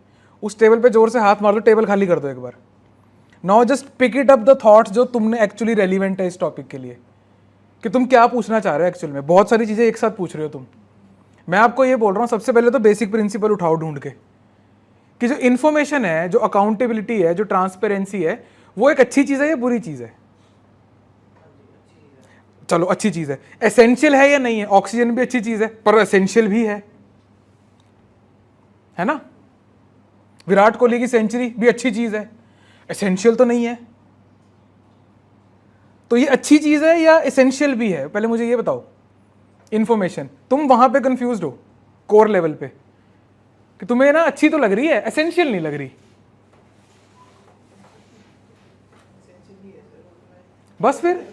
S1: उस टेबल पे जोर से हाथ मार दो, टेबल खाली कर दो एक बार। Now just pick it up the thoughts जो तुमने एक्चुअली रेलिवेंट है इस टॉपिक के लिए, कि तुम क्या पूछना चाह रहे हो एक्चुअल में। बहुत सारी चीज़ें एक साथ पूछ रहे हो तुम। मैं आपको ये बोल रहा हूँ, सबसे पहले तो बेसिक प्रिंसिपल उठाओ ढूंढ के, कि जो इन्फॉर्मेशन है, जो अकाउंटेबिलिटी है, जो ट्रांसपेरेंसी है, वो एक अच्छी चीज़ है या बुरी चीज़ है? चलो अच्छी चीज़ है। एसेंशियल है या नहीं है? ऑक्सीजन भी अच्छी चीज़ है, पर एसेंशियल भी है ना? विराट कोहली की सेंचुरी भी अच्छी चीज़ है, एसेंशियल तो नहीं है। तो ये अच्छी चीज़ है या एसेंशियल भी है? पहले मुझे ये बताओ। इंफॉर्मेशन, तुम वहां पे कंफ्यूज्ड हो कोर लेवल पे, कि तुम्हें ना अच्छी तो लग रही है, एसेंशियल नहीं लग रही। बस फिर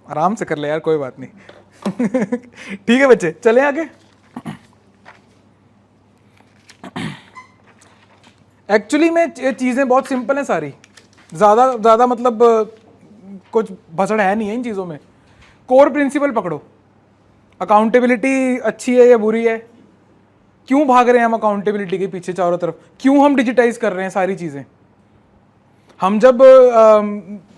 S1: आराम से कर ले यार, कोई बात नहीं। ठीक है बच्चे, चले आगे। एक्चुअली में चीज़ें बहुत सिंपल हैं सारी, ज़्यादा मतलब कुछ भसड़ है नहीं है इन चीज़ों में। कोर प्रिंसिपल पकड़ो, अकाउंटेबिलिटी अच्छी है या बुरी है? क्यों भाग रहे हैं हम अकाउंटेबिलिटी के पीछे चारों तरफ? क्यों हम डिजिटाइज कर रहे हैं सारी चीज़ें? हम जब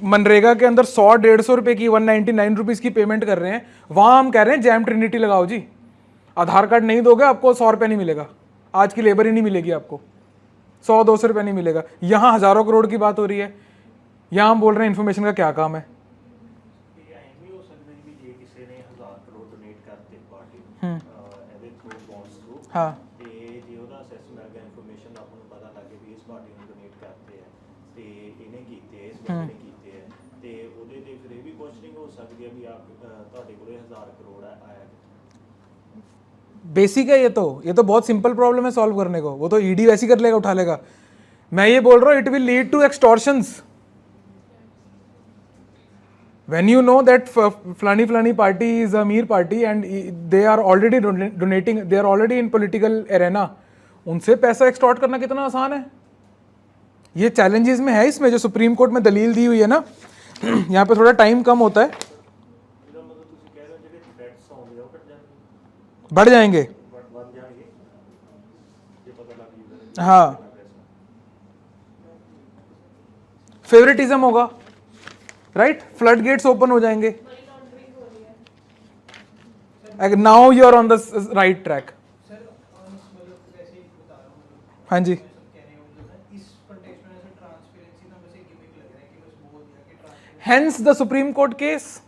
S1: मनरेगा के अंदर 100-150 रुपये की 199 रुपीज़ की पेमेंट कर रहे हैं, वहाँ हम कह रहे हैं जैम ट्रिनिटी लगाओ जी, आधार कार्ड नहीं दोगे आपको 100 रुपये नहीं मिलेगा, आज की लेबर ही नहीं मिलेगी आपको, 100-200 रुपये नहीं मिलेगा। यहाँ हज़ारों करोड़ की बात हो रही है, यहाँ हम बोल रहे हैं इन्फॉर्मेशन का क्या काम है। हाँ, बेसिक है ये तो बहुत सिंपल प्रॉब्लम है सॉल्व करने को। वो तो ईडी वैसी कर लेगा, उठा लेगा। मैं ये बोल रहा हूँ, it will lead to extortions. When you know that flani party is a Amir party and they are already donating, they are already in political arena, उनसे पैसा एक्सटॉर्ट करना कितना आसान है। ये चैलेंजेस में है, इसमें जो सुप्रीम कोर्ट में दलील दी हुई है ना, यहाँ पे थोड़ा टाइम कम होता है, बढ़ जाएंगे। हाँ, फेवरेटिज्म होगा, राइट, फ्लड गेट्स ओपन हो जाएंगे। Now you are on the right track. हाँ जी, hence the supreme court case.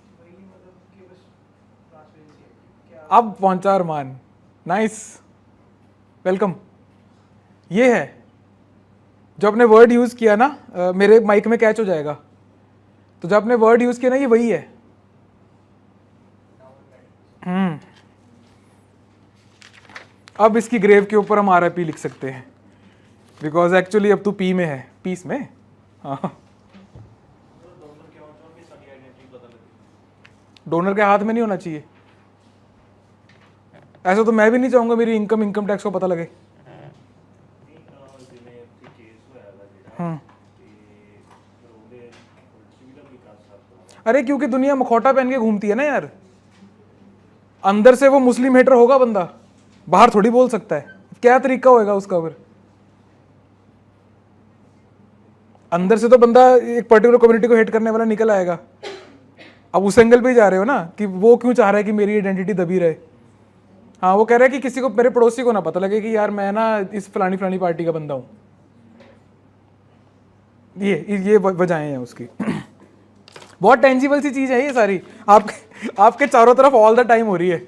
S1: अब पहुंचा अरमान, नाइस, वेलकम। ये है जो आपने वर्ड यूज किया ना, मेरे माइक में कैच हो जाएगा, तो जब आपने वर्ड यूज किया ना, ये वही है। अब इसकी ग्रेव के ऊपर हम RIP लिख सकते हैं, बिकॉज एक्चुअली अब तू पी में है, पीस में। हाँ, डोनर के हाथ में नहीं होना चाहिए। ऐसा तो मैं भी नहीं चाहूंगा मेरी इनकम टैक्स को पता लगे। अरे क्योंकि दुनिया मुखौटा पहन के घूमती है ना यार, अंदर से वो मुस्लिम हेटर होगा बंदा, बाहर थोड़ी बोल सकता है। क्या तरीका होएगा उसका? फिर अंदर से तो बंदा एक पर्टिकुलर कम्युनिटी को हेट करने वाला निकल आएगा। अब उस एंगल पे ही जा रहे हो ना कि वो क्यों चाह रहा है कि मेरी आइडेंटिटी दबी रहे। हाँ, वो कह रहा है कि किसी को, मेरे पड़ोसी को ना पता लगे कि यार मैं ना इस फलानी फलानी पार्टी का बंदा हूँ। ये वजहें हैं उसकी। बहुत टेंजिबल सी चीज है ये सारी, आपके चारों तरफ ऑल द टाइम हो रही है।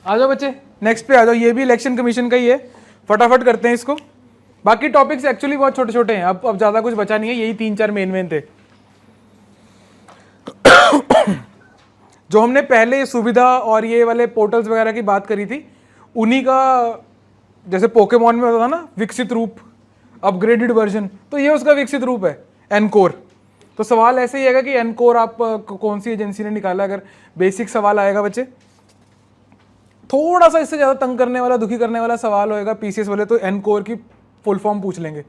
S1: आ जाओ बच्चे, नेक्स्ट पे आ जाओ। ये भी इलेक्शन कमीशन का ही है, फटाफट करते हैं इसको। बाकी टॉपिक्स एक्चुअली बहुत छोटे छोटे हैं, अब ज्यादा कुछ बचा नहीं है, यही 3-4 मेन थे। जो हमने पहले सुविधा और ये वाले पोर्टल्स वगैरह की बात करी थी, उन्हीं का, जैसे पोकेमॉन में होता था ना विकसित रूप, अपग्रेडेड वर्जन, तो ये उसका विकसित रूप है एनकोर। तो सवाल ऐसे ही आएगा कि एनकोर आप कौन सी एजेंसी ने निकाला, अगर बेसिक सवाल आएगा बच्चे। थोड़ा सा इससे ज़्यादा तंग करने वाला, दुखी करने वाला सवाल होएगा पीसीएस वाले, तो एनकोर की फुल फॉर्म पूछ लेंगे,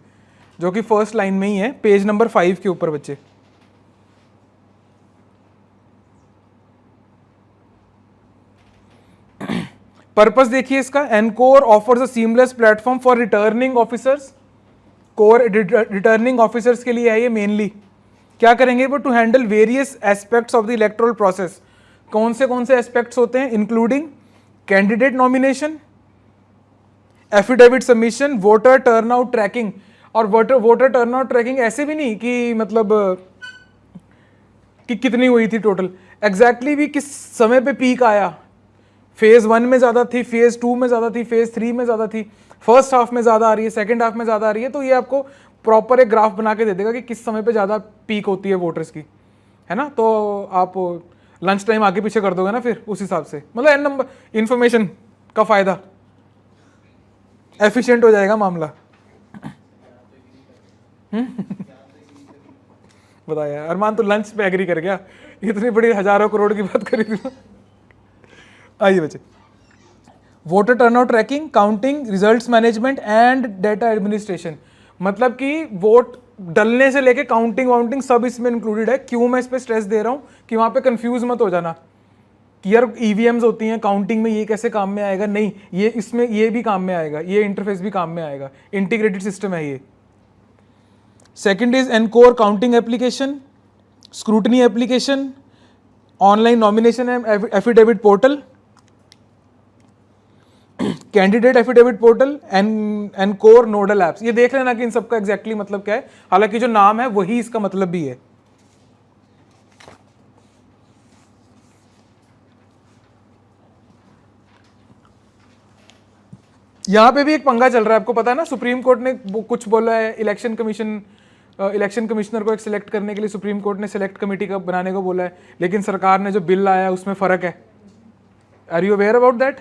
S1: जो कि फर्स्ट लाइन में ही है, पेज नंबर 5 के ऊपर बच्चे। पर्पस देखिए इसका, Encore offers a seamless platform for returning officers. Core returning officers के लिए है ये मेनली। क्या करेंगे वो? To handle various aspects of the electoral process. कौन से एस्पेक्ट्स होते हैं? Including candidate nomination, affidavit submission, voter turnout tracking. और वोटर टर्नआउट ट्रैकिंग ऐसे भी नहीं कि मतलब कि कितनी हुई थी टोटल, एग्जैक्टली भी किस समय पे पीक आया, फेज 1 में ज़्यादा थी, फेज 2 में ज़्यादा थी, फेज 3 में ज़्यादा थी, फर्स्ट हाफ में ज़्यादा आ रही है, सेकंड हाफ में ज़्यादा आ रही है। तो ये आपको प्रॉपर एक ग्राफ बना के दे देगा कि किस समय पे ज़्यादा पीक होती है वोटर्स की, है ना। तो आप लंच टाइम आगे पीछे कर दोगे ना फिर उस हिसाब से, मतलब एन नंबर इन्फॉर्मेशन का फ़ायदा, एफिशिएंट हो जाएगा मामला। बताया अरमान, तो लंच पे एग्री कर गया, इतनी बड़ी हजारों करोड़ की बात करी थी। आइए बच्चे, voter turnout tracking, counting, results management and data administration. मतलब कि वोट डलने से लेके काउंटिंग वाउंटिंग सब इसमें इंक्लूडेड है। क्यों मैं इस पे स्ट्रेस दे रहा हूँ कि वहाँ पे कंफ्यूज मत हो जाना कि यार ईवीएम्स होती हैं काउंटिंग में, ये कैसे काम में आएगा। नहीं, ये इसमें ये भी काम में आएगा, ये इंटरफेस भी काम में आएगा, इंटीग्रेटेड सिस्टम है ये। Second is encore counting application, scrutiny application, online nomination affidavit portal, candidate affidavit portal, encore nodal apps. ये देख लेना कि इन सबका एग्जैक्टली मतलब क्या है, हालांकि जो नाम है वही इसका मतलब भी है। यहां पे भी एक पंगा चल रहा है, आपको पता है ना, सुप्रीम कोर्ट ने कुछ बोला है, इलेक्शन कमिश्नर को एक सिलेक्ट करने के लिए सुप्रीम कोर्ट ने सिलेक्ट कमेटी का बनाने को बोला है, लेकिन सरकार ने जो बिल लाया है उसमें फर्क है। Are you aware about that?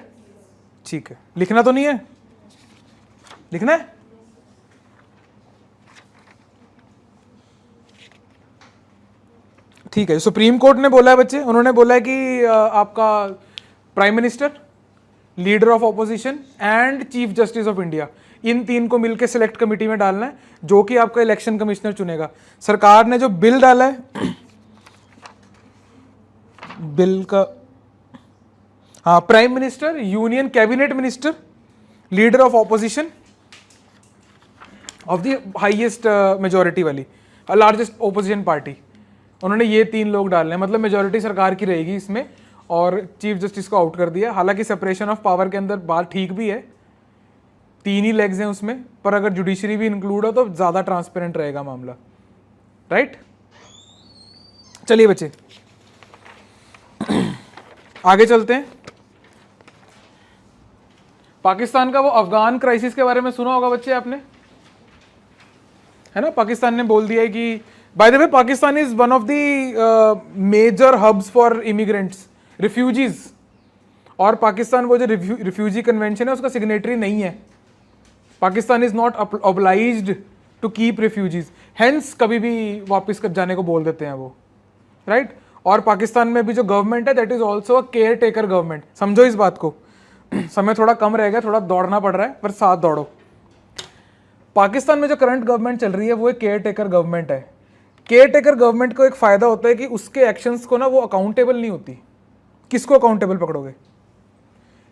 S1: ठीक है, लिखना तो नहीं है, लिखना है। ठीक है, सुप्रीम कोर्ट ने बोला है बच्चे, उन्होंने बोला है कि आपका prime minister, leader of opposition and chief justice of India, इन 3 को मिलकर सिलेक्ट कमेटी में डालना है, जो कि आपका इलेक्शन कमिश्नर चुनेगा। सरकार ने जो बिल डाला है, बिल का, हाँ, prime minister, union cabinet minister, leader of opposition of the highest majority वाली, लार्जेस्ट ओपोजिशन पार्टी, उन्होंने ये 3 लोग डालने हैं। मतलब मेजॉरिटी सरकार की रहेगी इसमें, और चीफ जस्टिस को आउट कर दिया। हालांकि सेपरेशन ऑफ पावर के अंदर बात ठीक भी है, 3 ही लेग्स हैं उसमें, पर अगर जुडिशरी भी इंक्लूड हो तो ज़्यादा ट्रांसपेरेंट रहेगा मामला, राइट। चलिए बच्चे आगे चलते हैं। पाकिस्तान का वो अफगान क्राइसिस के बारे में सुना होगा बच्चे आपने, है ना। पाकिस्तान ने बोल दिया है कि by the way Pakistan is one of the major hubs for immigrants, refugees. और पाकिस्तान वो जो रिफ्यूजी कन्वेंशन है उसका सिग्नेटरी नहीं है। Pakistan is not obliged to keep refugees, hence कभी भी वापस जाने को बोल देते हैं वो, राइट। और पाकिस्तान में भी जो गवर्नमेंट है that is also a care taker government. समझो इस बात को, समय थोड़ा कम रह गया, थोड़ा दौड़ना पड़ रहा है, पर साथ दौड़ो। पाकिस्तान में जो करंट गवर्नमेंट चल रही है वो एक केयर टेकर गवर्नमेंट है। केयर टेकर गवर्नमेंट को एक फायदा होता है कि उसके एक्शंस को ना वो अकाउंटेबल नहीं होती। किसको अकाउंटेबल पकड़ोगे?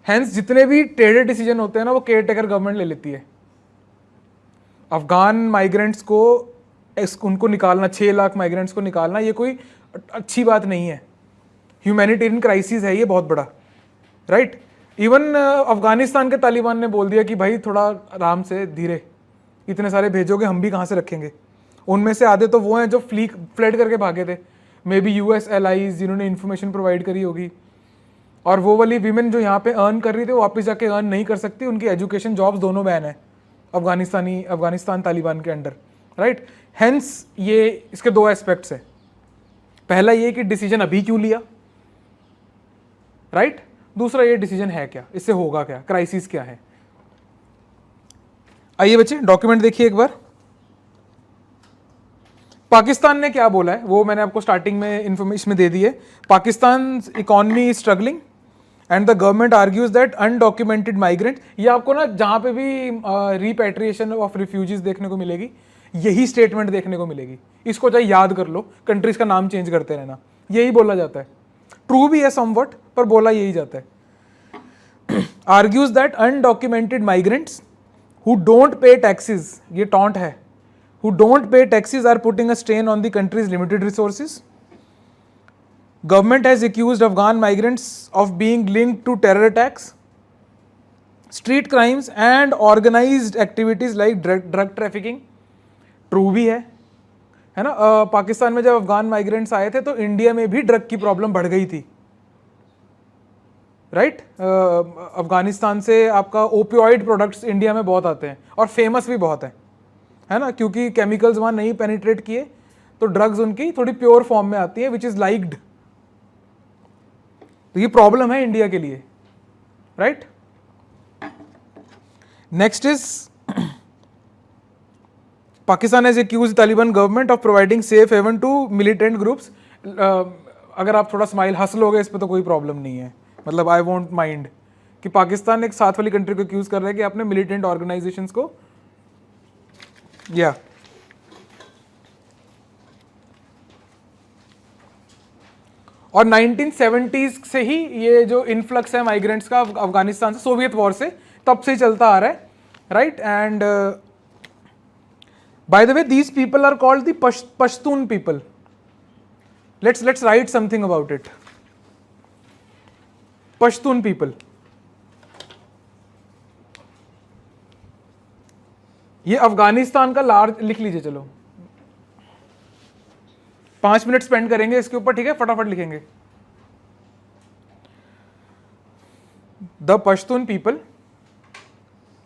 S1: हैंस जितने भी ट्रेडेड डिसीजन होते हैं ना वो केयर टेकर गवर्नमेंट ले लेती है। अफगान माइग्रेंट्स को उनको निकालना, 6 लाख माइग्रेंट्स को निकालना, ये कोई अच्छी बात नहीं है। ह्यूमैनिटेरियन क्राइसिस है ये बहुत बड़ा, राइट। इवन अफगानिस्तान के तालिबान ने बोल दिया कि भाई थोड़ा आराम से, धीरे, इतने सारे भेजोगे हम भी कहाँ से रखेंगे। उनमें से आधे तो वो हैं जो फ्लड करके भागे थे, मे बी यूएस एलाइज जिन्होंने इन्फॉर्मेशन प्रोवाइड करी होगी, और वो वाली वीमेन जो यहाँ पे अर्न कर रही थी वो वापस जाके अर्न नहीं कर सकती, उनकी एजुकेशन जॉब्स दोनों बैन है अफगानिस्तान तालिबान के अंडर, राइट। हेंस ये इसके 2 एस्पेक्ट्स है। पहला ये कि डिसीजन अभी क्यों लिया, राइट। दूसरा ये डिसीजन है क्या, इससे होगा क्या, क्राइसिस क्या है। आइए बच्चे डॉक्यूमेंट देखिए एक बार। पाकिस्तान ने क्या बोला है वो मैंने आपको स्टार्टिंग में इंफॉर्मेशन में दे दी है। Pakistan economy is struggling and the government argues that undocumented migrant, ये आपको ना जहां पे भी रिपैट्रिएशन ऑफ रिफ्यूजीज देखने को मिलेगी यही स्टेटमेंट देखने को मिलेगी। इसको चाहे याद कर लो, कंट्रीज का नाम चेंज करते रहना, यही बोला जाता है। ट्रू भी है समवट, पर बोला यही जाता है। Argues that undocumented migrants who don't pay taxes, ये टॉन्ट है, who don't pay taxes are putting a strain on the country's limited resources. Government has accused Afghan migrants of being linked to terror attacks, street crimes and organized activities like drug trafficking. True भी है ना। पाकिस्तान में जब Afghan migrants आए थे तो India में भी ड्रग की प्रॉब्लम बढ़ गई थी, राइट। अफगानिस्तान से आपका ओपियोइड प्रोडक्ट्स इंडिया में बहुत आते हैं और फेमस भी बहुत है ना, क्योंकि केमिकल्स वहां नहीं पेनिट्रेट किए तो ड्रग्स उनकी थोड़ी प्योर फॉर्म में आती है विच इज लाइक्ड। तो ये प्रॉब्लम है इंडिया के लिए, right. Next is Pakistan has accused Taliban government of providing safe haven to militant groups. अगर आप थोड़ा स्माइल हंस लोगे इस पर तो कोई प्रॉब्लम नहीं है, मतलब आई वोंट माइंड कि पाकिस्तान एक साथ वाली कंट्री को एक्यूज कर रहा है कि आपने मिलिटेंट ऑर्गेनाइजेशंस को, या और 1970s से ही ये जो इन्फ्लक्स है माइग्रेंट्स का अफगानिस्तान से, सोवियत वॉर से, तब से चलता आ रहा है, right. And by the way these people are called the Pashtun people. Let's write something about it. Pashtun people, ये अफगानिस्तान का लार्ज, लिख लीजिए, चलो 5 मिनट स्पेंड करेंगे इसके ऊपर, ठीक है, फटाफट लिखेंगे। The Pashtun people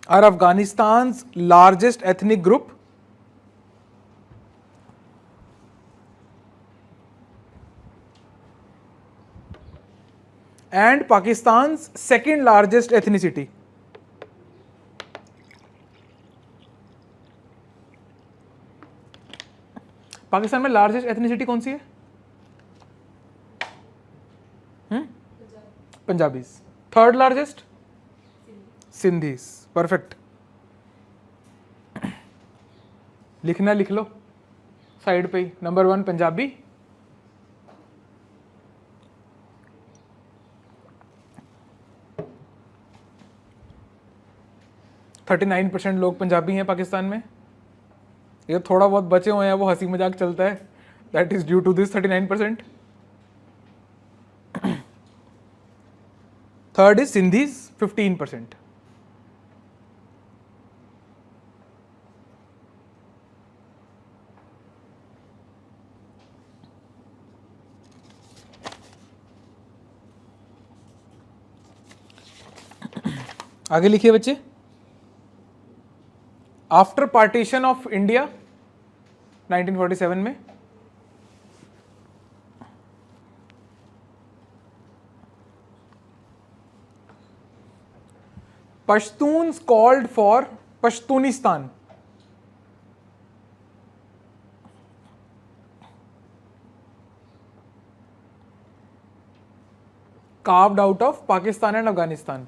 S1: are Afghanistan largest ethnic group and Pakistan second largest ethnicity. Pakistan में लार्जेस्ट एथनिसिटी कौन सी है? Punjabis. Third largest Sindhis. Perfect, लिखना लिख लो साइड पे ही। नंबर 1 पंजाबी, %39 लोग पंजाबी हैं पाकिस्तान में। ये थोड़ा बहुत बचे हुए हैं वो हंसी मजाक चलता है, that is due to this 39%। Third is Sindhis 15%। आगे लिखिए बच्चे। आफ्टर पार्टीशन ऑफ इंडिया 1947 में Pashtuns called for Pashtunistan, carved out of Pakistan and Afghanistan.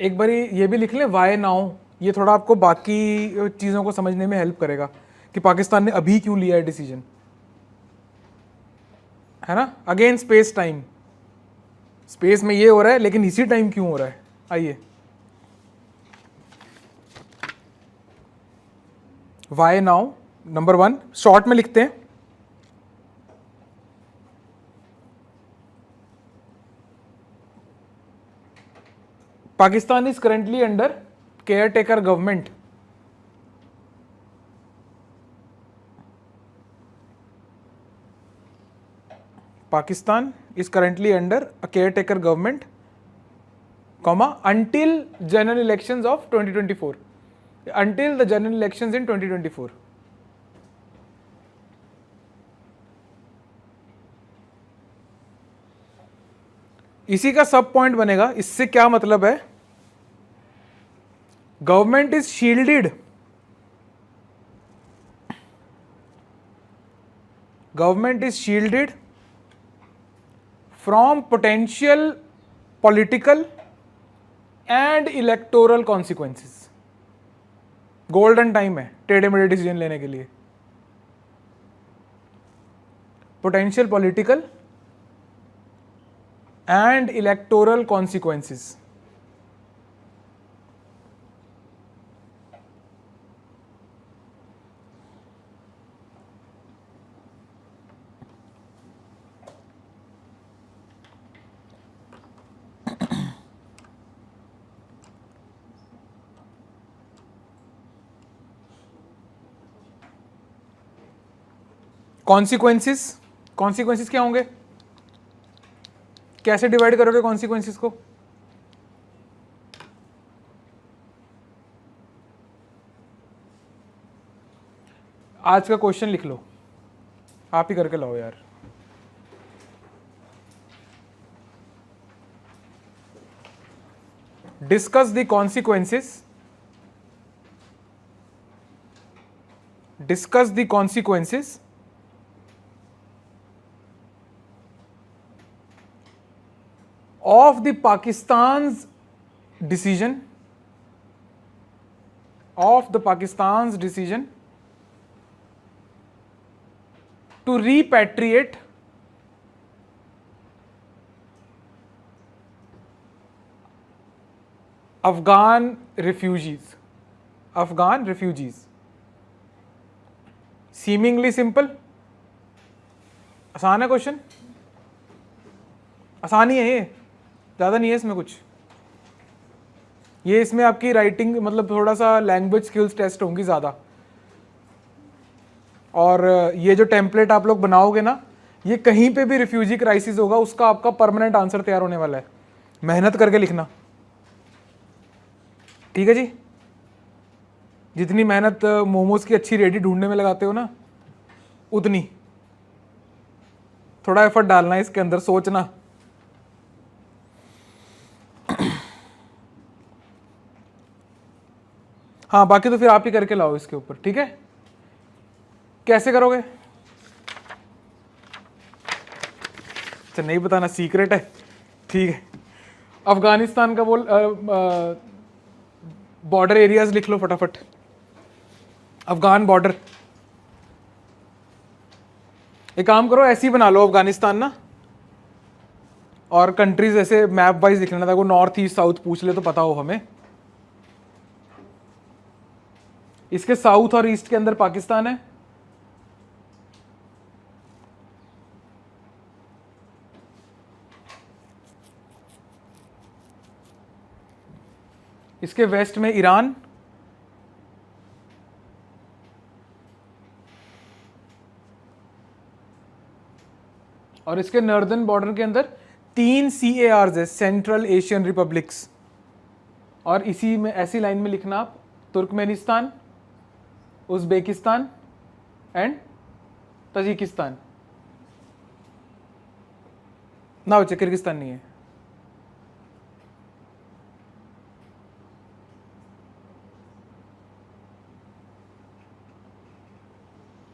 S1: एक बारी ये भी लिख लें वाई नाउ, ये थोड़ा आपको बाकी चीज़ों को समझने में हेल्प करेगा कि पाकिस्तान ने अभी क्यों लिया है डिसीजन, है ना। अगेन स्पेस टाइम, स्पेस में ये हो रहा है लेकिन इसी टाइम क्यों हो रहा है, आइए वाई नाउ नंबर 1 शॉर्ट में लिखते हैं। Pakistan is currently under caretaker government. Pakistan is currently under a caretaker government, comma, until general elections of 2024. Until the general elections in 2024. इसी का सब पॉइंट बनेगा। इससे क्या मतलब है, government is shielded, government is shielded from potential political and electoral consequences. Golden time है टेढ़े मेढ़े डिसीजन लेने के लिए। Potential political and electoral consequences. Consequences, consequences क्या होंगे, कैसे डिवाइड करोगे कॉन्सिक्वेंसेस को, आज का क्वेश्चन लिख लो, आप ही करके लाओ यार। Discuss the consequences, discuss the consequences of the Pakistan's decision, of the Pakistan's decision to repatriate Afghan refugees, Afghan refugees. Seemingly simple, आसान है क्वेश्चन, आसानी है ये, ज़्यादा नहीं है इसमें कुछ। ये इसमें आपकी राइटिंग मतलब थोड़ा सा लैंग्वेज स्किल्स टेस्ट होंगी ज़्यादा, और ये जो टेम्पलेट आप लोग बनाओगे ना, ये कहीं पे भी रिफ्यूजी क्राइसिस होगा उसका आपका परमानेंट आंसर तैयार होने वाला है। मेहनत करके लिखना, ठीक है जी। जितनी मेहनत मोमोज की अच्छी रेडी ढूंढने में लगाते हो ना, उतनी थोड़ा एफर्ट डालना है इसके अंदर, सोचना। हाँ बाकी तो फिर आप ही करके लाओ इसके ऊपर, ठीक है। कैसे करोगे, अच्छा नहीं बताना, सीक्रेट है, ठीक है। अफगानिस्तान का बोल बॉर्डर एरियाज लिख लो फटाफट। अफगान बॉर्डर, एक काम करो ऐसे ही बना लो अफगानिस्तान ना, और कंट्रीज ऐसे मैप वाइज लिख लेना था, वो नॉर्थ ईस्ट साउथ पूछ ले तो पता हो हमें। इसके साउथ और ईस्ट के अंदर पाकिस्तान है, इसके वेस्ट में ईरान, और इसके नॉर्दर्न बॉर्डर के अंदर 3 CARs है, सेंट्रल एशियन रिपब्लिक्स। और इसी में ऐसी लाइन में लिखना आप तुर्कमेनिस्तान, उज्बेकिस्तान एंड तजिकिस्तान। ना बच्चे किर्गिस्तान नहीं है।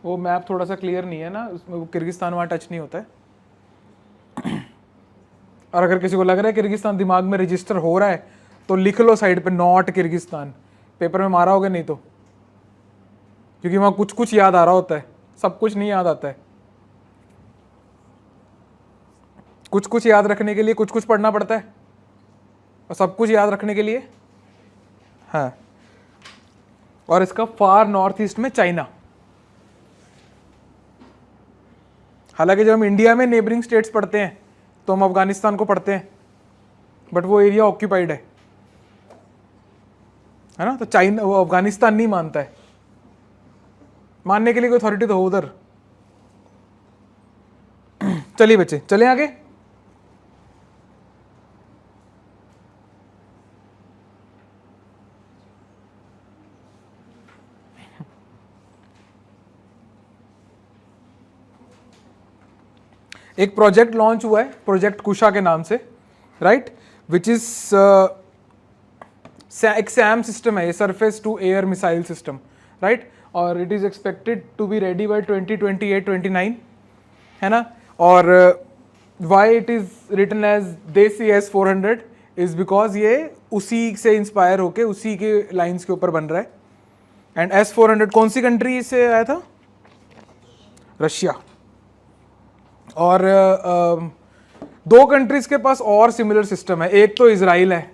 S1: वो मैप थोड़ा सा क्लियर नहीं है ना, उसमें वो किर्गिस्तान वहाँ टच नहीं होता है। और अगर किसी को लग रहा है किर्गिस्तान दिमाग में रजिस्टर हो रहा है तो लिख लो साइड पे नॉट किर्गिस्तान, पेपर में मारा होगा नहीं तो, क्योंकि वहाँ कुछ कुछ याद आ रहा होता है, सब कुछ नहीं याद आता है। कुछ कुछ याद रखने के लिए कुछ कुछ पढ़ना पड़ता है, और सब कुछ याद रखने के लिए हाँ। और इसका फार नॉर्थ ईस्ट में चाइना। हालांकि जब हम इंडिया में नेबरिंग स्टेट्स पढ़ते हैं तो हम अफगानिस्तान को पढ़ते हैं, बट वो एरिया ऑक्यूपाइड है ना, तो चाइना वो अफगानिस्तान नहीं मानता है, मानने के लिए कोई अथॉरिटी तो हो उधर। चलिए बच्चे चले आगे। एक प्रोजेक्ट लॉन्च हुआ है प्रोजेक्ट कुशा के नाम से, राइट, विच इज एक सैम सिस्टम है, ये surface to air missile system, right, और it is expected to be ready by 2028-29, है ना। और why it is written as desi S-400 is because ये उसी से इंस्पायर होके उसी के लाइंस के ऊपर बन रहा है। एंड S-400 कौन सी कंट्री से आया था? रशिया। और दो कंट्रीज के पास और सिमिलर सिस्टम है, एक तो इजराइल है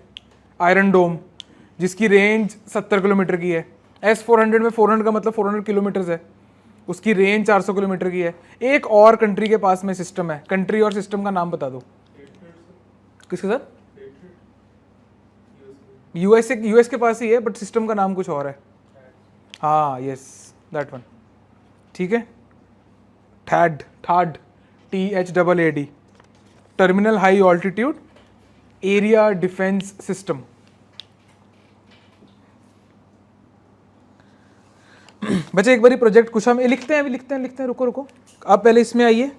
S1: आयरन डोम, जिसकी रेंज 70 किलोमीटर की है। S-400 में 400 का मतलब 400 किलोमीटर है, उसकी रेंज 400 किलोमीटर की है। एक और कंट्री के पास में सिस्टम है, कंट्री और सिस्टम का नाम बता दो। किसके साथ? यूएस के पास ही है, बट सिस्टम का नाम कुछ और है। हाँ यस दैट वन, ठीक है। THAAD, THAAD, terminal high altitude area defence system. बच्चे एक बारी प्रोजेक्ट कुशा में लिखते हैं, रुको आप पहले इसमें आइए।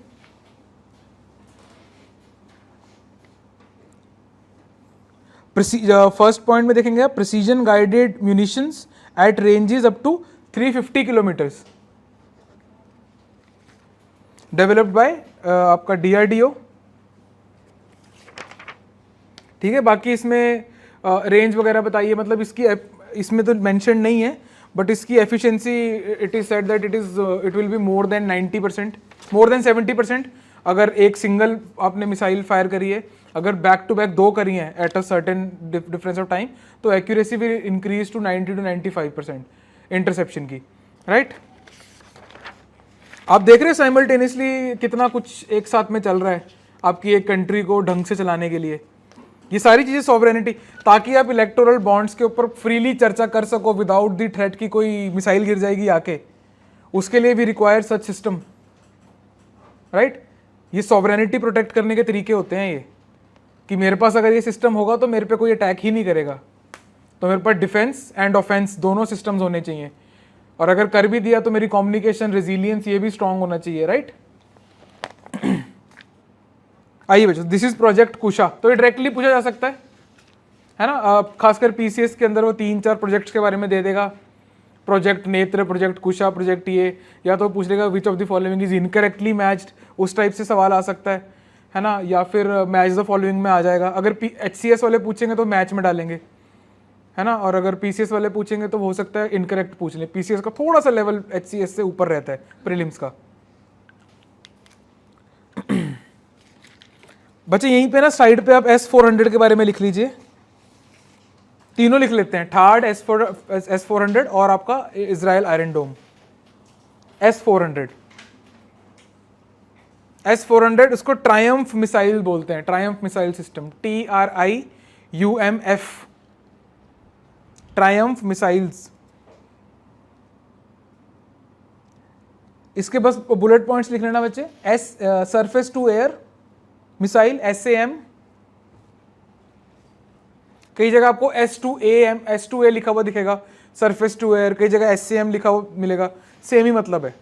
S1: फर्स्ट पॉइंट में देखेंगे आप, precision guided munitions at ranges up to 350 kilometres, developed by आपका DRDO, ठीक है। बाकी इसमें रेंज वगैरह बताइए, मतलब इसकी इसमें तो मेंशन नहीं है, बट इसकी efficiency it is said that it will be more than 90%, more than 70%। अगर एक सिंगल आपने मिसाइल फायर करी है, अगर बैक टू बैक 2 करी हैं at a certain difference of time, तो accuracy will increase to 90 to 95% interception की, राइट। आप देख रहे हैं साइमल्टेनियसली कितना कुछ एक साथ में चल रहा है आपकी एक कंट्री को ढंग से चलाने के लिए। ये सारी चीजें सॉवरेनिटी, ताकि आप इलेक्टोरल बॉन्ड्स के ऊपर फ्रीली चर्चा कर सको विदाउट द थ्रेट कि कोई मिसाइल गिर जाएगी आके, उसके लिए भी रिक्वायर सच सिस्टम, राइट। ये सॉवरेनिटी प्रोटेक्ट करने के तरीके होते हैं ये, कि मेरे पास अगर ये सिस्टम होगा तो मेरे पे कोई अटैक ही नहीं करेगा, तो मेरे पास डिफेंस एंड ऑफेंस दोनों सिस्टम्स होने चाहिए, और अगर कर भी दिया तो मेरी कम्युनिकेशन रेजिलियंस ये भी स्ट्रांग होना चाहिए, राइट। आइए बच्चों, दिस इज प्रोजेक्ट कुशा, तो ये डायरेक्टली पूछा जा सकता है ना। खासकर PCS के अंदर वो 3-4 प्रोजेक्ट्स के बारे में दे देगा, प्रोजेक्ट नेत्र, प्रोजेक्ट कुशा, प्रोजेक्ट ये, या तो पूछ लेगा which of the following is incorrectly matched, उस टाइप से सवाल आ सकता है ना, या फिर मैच द फॉलोइंग में आ जाएगा। अगर HCS वाले पूछेंगे तो मैच में डालेंगे, है ना, और अगर PCS वाले पूछेंगे तो हो सकता है इनकरेक्ट पूछ लें। PCS का थोड़ा सा लेवल HCS से ऊपर रहता है प्रीलिम्स का। बच्चे यहीं पे ना साइड पे आप S-400 के बारे में लिख लीजिए, तीनों लिख लेते हैं, THAAD, S-400 और आपका इजराइल आयरन डोम। S-400 उसको ट्रायम्फ मिसाइल बोलते हैं, Triumf missile system, TRIUMF, Triumf missiles. इसके बस बुलेट पॉइंट्स लिख लेना बच्चे। Surface to air missile SAM, कई जगह आपको S2A लिखा हुआ दिखेगा, सरफेस टू एयर, कई जगह SAM लिखा हुआ मिलेगा, सेम ही मतलब है।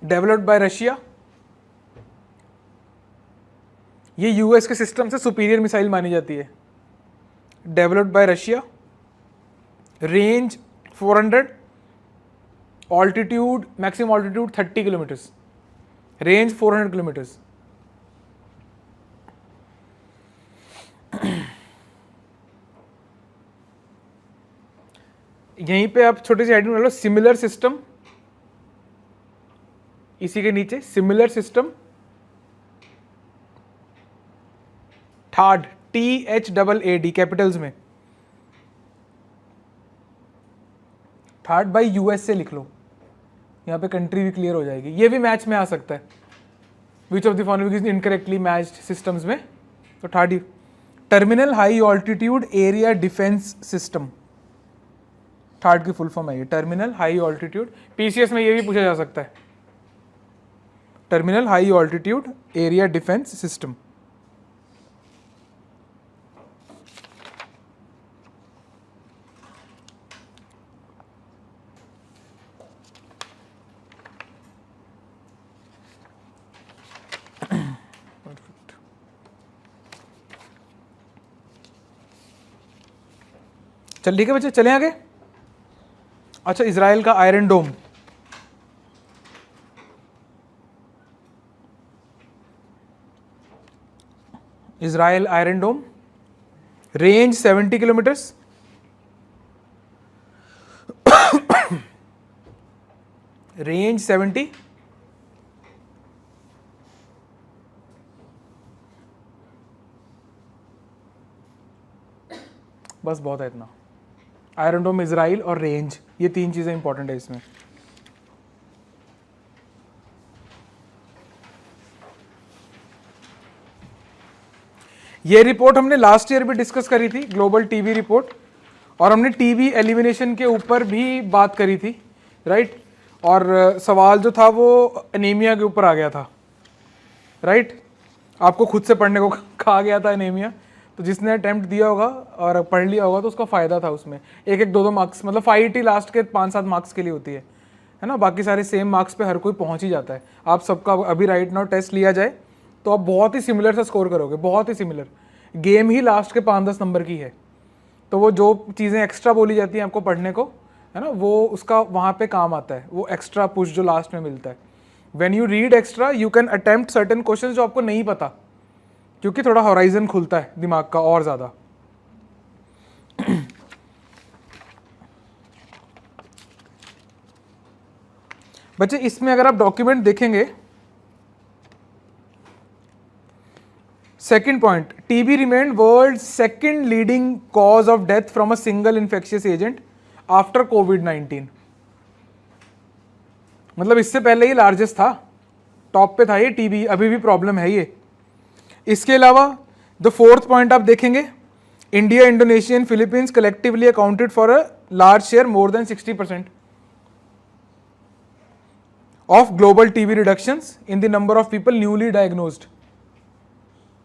S1: डेवलप्ड बाय रशिया, ये US के सिस्टम से सुपीरियर मिसाइल मानी जाती है। Developed by Russia, range 400, altitude, maximum altitude 30 kilometres, range 400 kilometres. यहीं पे आप छोटी सी हेडिंग बना लो, सिमिलर सिस्टम, इसी के नीचे similar system, third, THAAD Capitals में, थार्ड बाई यूएस से लिख लो, यहाँ पे कंट्री भी क्लियर हो जाएगी। ये भी मैच में आ सकता है, which of the following is incorrectly matched systems में, तो third terminal high altitude area defence system, third की फुल फॉर्म है ये, टर्मिनल हाई ऑल्टीट्यूड। पीसीएस में ये भी पूछा जा सकता है, terminal high altitude area defence system. चल ठीक है बच्चे, चलें आगे। अच्छा, इजराइल का आयरन डोम, इजराइल आयरन डोम, रेंज 70 किलोमीटर्स, रेंज 70, बस बहुत है इतना। आयरन डोम, इजराइल और रेंज, ये तीन चीजें इंपॉर्टेंट है इसमें। ये रिपोर्ट हमने लास्ट ईयर भी डिस्कस करी थी, ग्लोबल टीबी रिपोर्ट, और हमने टीबी एलिमिनेशन के ऊपर भी बात करी थी, राइट। और सवाल जो था वो एनीमिया के ऊपर आ गया था, राइट। आपको खुद से पढ़ने को कहा गया था एनीमिया, तो जिसने अटेम्प्ट दिया होगा और पढ़ लिया होगा तो उसका फ़ायदा था उसमें। एक एक दो दो मार्क्स, मतलब फाइट लास्ट के 5-7 मार्क्स के लिए होती है ना, बाकी सारे सेम मार्क्स पे हर कोई पहुंच ही जाता है। आप सबका अभी राइट नाउ टेस्ट लिया जाए तो आप बहुत ही सिमिलर सा स्कोर करोगे, बहुत ही सिमिलर। गेम ही लास्ट के 5-10 नंबर की है, तो वो जो चीज़ें एक्स्ट्रा बोली जाती हैं आपको पढ़ने को, है ना, वो उसका वहाँ पे काम आता है, वो एक्स्ट्रा पुश जो लास्ट में मिलता है। When you read extra you can attempt certain questions जो आपको नहीं पता, क्योंकि थोड़ा हॉराइजन खुलता है दिमाग का और ज़्यादा। बच्चे इसमें अगर आप डॉक्यूमेंट देखेंगे, second point, TB remained world second leading cause of death from a single infectious agent after कोविड-19। मतलब इससे पहले ही लार्जेस्ट था, टॉप पे था ये टीबी, अभी भी प्रॉब्लम है ये। इसके अलावा द फोर्थ पॉइंट आप देखेंगे, India, Indonesia and Philippines collectively accounted for a large share, more than 60% of global TB reductions in the number of people newly diagnosed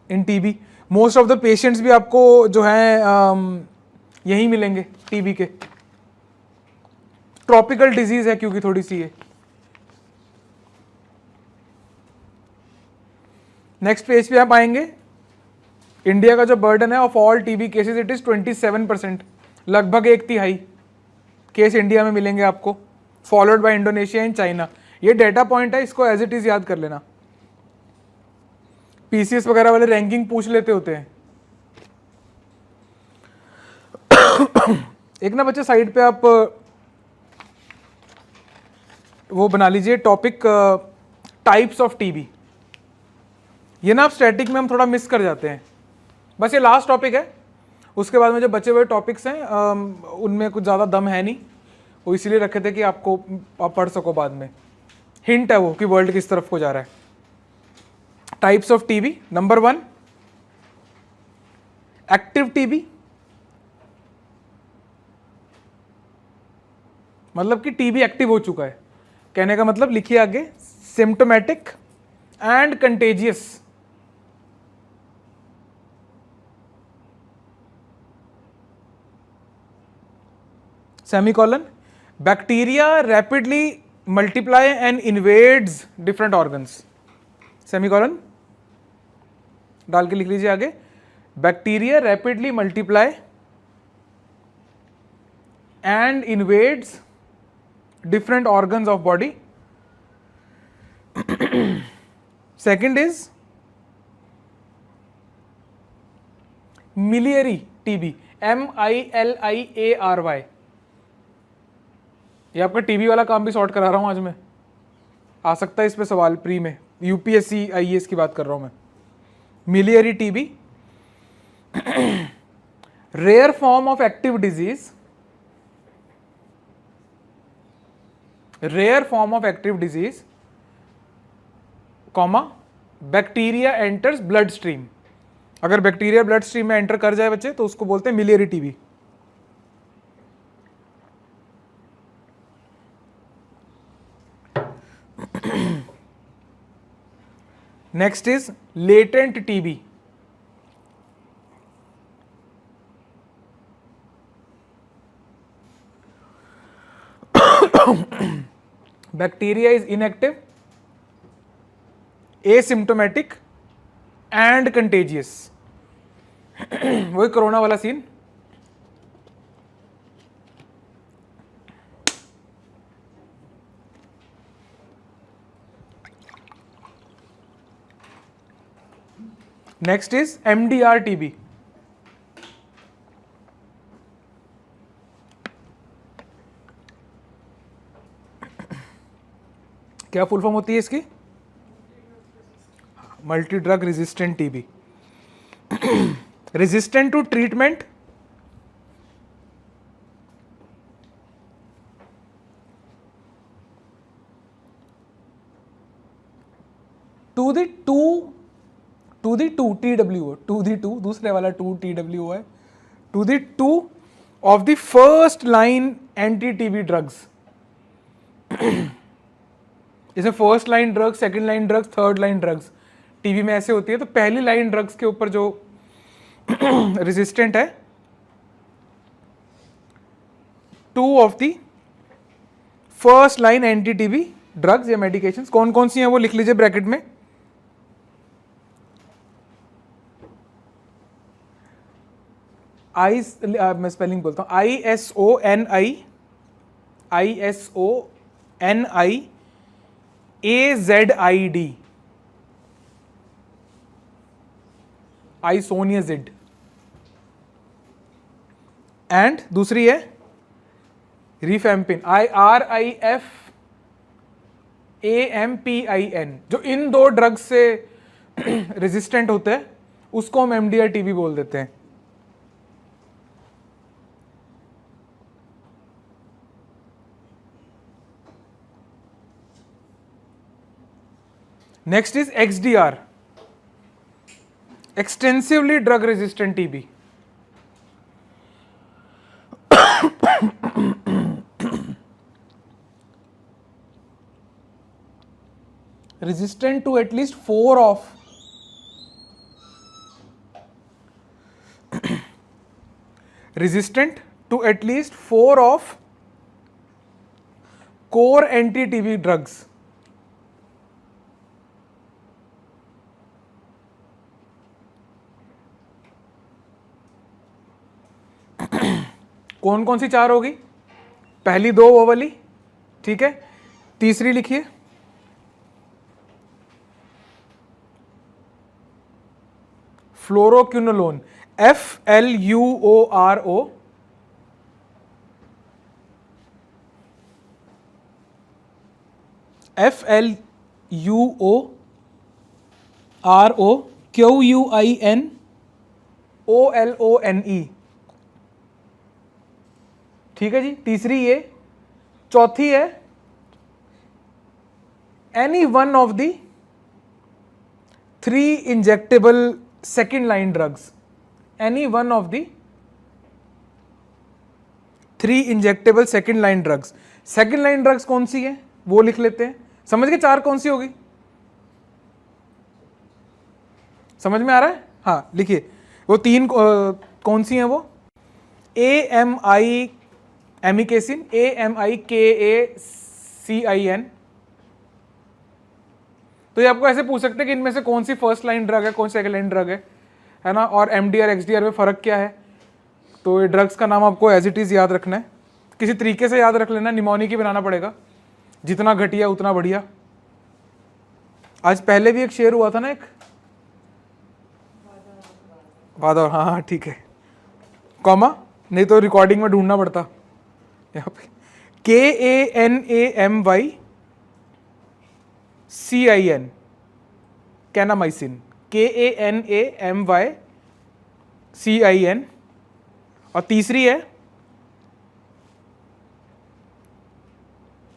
S1: in TB. Most of the patients भी आपको जो है यहीं मिलेंगे TB के। Tropical disease है क्योंकि थोड़ी सी है। नेक्स्ट पेज पे आप आएंगे, इंडिया का जो बर्डन है of all TB cases it is 27%, लगभग 1/3 केस इंडिया में मिलेंगे आपको, followed by Indonesia and China. ये डेटा पॉइंट है, इसको एज इट इज याद कर लेना। पीसीएस वगैरह वाले रैंकिंग पूछ लेते होते हैं। एक ना बच्चे साइड पे आप वो बना लीजिए टॉपिक, टाइप्स ऑफ टीबी। ये ना आप स्टैटिक में हम थोड़ा मिस कर जाते हैं, बस ये लास्ट टॉपिक है, उसके बाद में जो बचे हुए टॉपिक्स हैं उनमें कुछ ज़्यादा दम है नहीं, वो इसीलिए रखे थे कि आपको आप पढ़ सको बाद में। हिंट है वो कि वर्ल्ड किस तरफ को जा रहा है। Types of TB, number 1 active TB, मतलब कि टीबी एक्टिव हो चुका है, कहने का मतलब लिखिए आगे, symptomatic and contagious. Semicolon, bacteria rapidly multiply and invades different organs. Semicolon डाल के लिख लीजिए आगे, bacteria rapidly multiply and invades different organs of body. Second is miliary TB, MILIARY. ये आपका टीबी वाला काम भी सॉर्ट करा रहा हूं आज मैं, आ सकता है इस पे सवाल प्री में, यूपीएससी आईएएस की बात कर रहा हूं मैं. Miliary TB, rare form of active disease, rare form of active disease, comma bacteria enters blood stream. अगर बैक्टीरिया ब्लड स्ट्रीम में एंटर कर जाए बच्चे तो उसको बोलते हैं miliary TB. Next is latent TB. Bacteria is inactive, asymptomatic and contagious. वही कोरोना वाला सीन. Next is MDR TB. क्या फुल फॉर्म होती है इसकी? Multi drug resistant TB. Resistant to treatment, to the to TWO, two the two, दूसरे वाला two TWO है, two the two of the first line anti TB drugs. जैसे first line drugs, second line drugs, third line drugs TB में ऐसे होती है. तो पहली लाइन ड्रग्स के ऊपर जो रेजिस्टेंट है, to of the first line anti TB drugs या मेडिकेशंस कौन कौन सी हैं वो लिख लीजिए ब्रैकेट में. मैं स्पेलिंग बोलता हूं, ISONIAZID, आइसोनियाजिड. एंड दूसरी है रिफेम्पिन, RIFAMPIN. जो इन दो ड्रग्स से रेजिस्टेंट होते हैं उसको हम MDR TB बोल देते हैं. Next is XDR, extensively drug resistant TB. Resistant to at least 4 of resistant to at least 4 of core anti-TB drugs. कौन कौन सी चार होगी? पहली दो वो वाली, ठीक है. तीसरी लिखिए, फ्लोरोक्विनोलोन, FLUORO, QUINOLONE. ठीक है जी. तीसरी ये. चौथी है any one of the 3 injectable second line drugs. Any one of the 3 injectable second line drugs. Second line drugs कौन सी है वो लिख लेते हैं. समझ के चार कौन सी होगी? समझ में आ रहा है? हाँ लिखिए. वो 3 कौन सी हैं वो? amikacin, AMIKACIN. तो ये आपको ऐसे पूछ सकते हैं कि इनमें से कौन सी फर्स्ट लाइन ड्रग है, कौन सी सेकंड लाइन ड्रग है ना. और MDR XDR में फर्क क्या है. तो ये ड्रग्स का नाम आपको एज इट इज याद रखना है. किसी तरीके से याद रख लेना, निमोनिक ही बनाना पड़ेगा, जितना घटिया उतना बढ़िया। आज पहले भी एक शेर हुआ था ना, एक वादा, हाँ हाँ ठीक है, कॉमा नहीं तो रिकॉर्डिंग में ढूंढना पड़ता। यहाँ पे KANAMYCIN, कैनामाइसिन, KANAMYCIN। और तीसरी है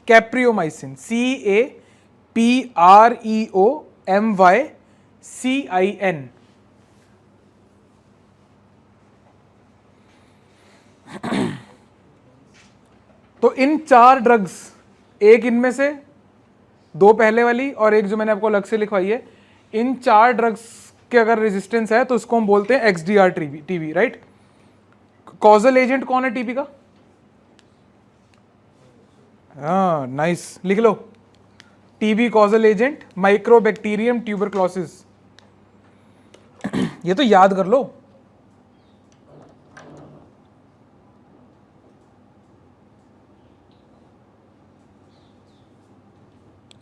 S1: कैप्रियोमाइसिन, CAPREOMYCIN। तो इन 4 ड्रग्स, एक इनमें से, 2 पहले वाली और एक जो मैंने आपको अलग से लिखवाई है, इन 4 ड्रग्स के अगर रेजिस्टेंस है तो इसको हम बोलते हैं XDR TB, right. Causal agent कौन है टीबी का? हाँ नाइस, लिख लो, TB causal agent mycobacterium tuberculosis. ये तो याद कर लो।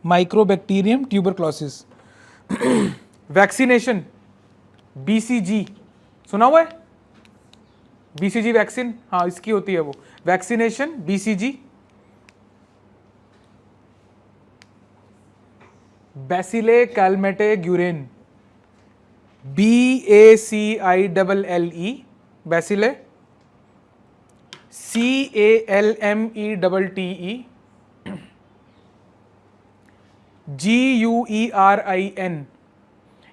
S1: Mycobacterium tuberculosis. वैक्सीनेशन BCG सुना हुआ है? BCG वैक्सीन, हाँ इसकी होती है वो vaccination BCG। बैसिले कैलमेटे-ग्यूरेन, BACILLE, बैसिले, CALMETTE, GUERIN।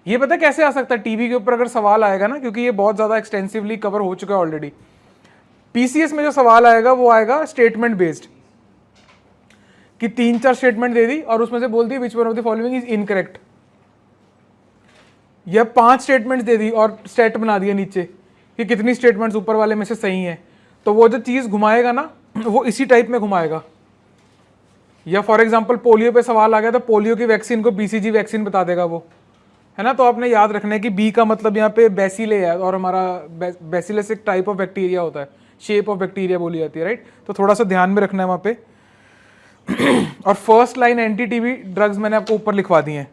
S1: ये पता कैसे आ सकता है टीबी के ऊपर अगर सवाल आएगा ना, क्योंकि ये बहुत ज्यादा एक्सटेंसिवली कवर हो चुका है ऑलरेडी। पीसीएस में जो सवाल आएगा वो आएगा स्टेटमेंट बेस्ड, कि 3-4 स्टेटमेंट दे दी और उसमें से बोल दी which one of the following is incorrect, या 5 स्टेटमेंट्स दे दी और स्टेट बना दिया नीचे कि कितनी स्टेटमेंट्स ऊपर वाले में से सही हैं। तो वो जो चीज घुमाएगा ना वो इसी टाइप में घुमाएगा। या फॉर एग्जांपल पोलियो पे सवाल आ गया तो पोलियो की वैक्सीन को BCG वैक्सीन बता देगा वो, है ना। तो आपने याद रखना है कि बी का मतलब यहाँ पे बैसिले है, और हमारा बैसिलस एक टाइप ऑफ बैक्टीरिया होता है, शेप ऑफ बैक्टीरिया बोली जाती है, राइट। तो थोड़ा सा ध्यान में रखना है वहाँ पे। और first line anti TB drugs मैंने आपको ऊपर लिखवा दी हैं।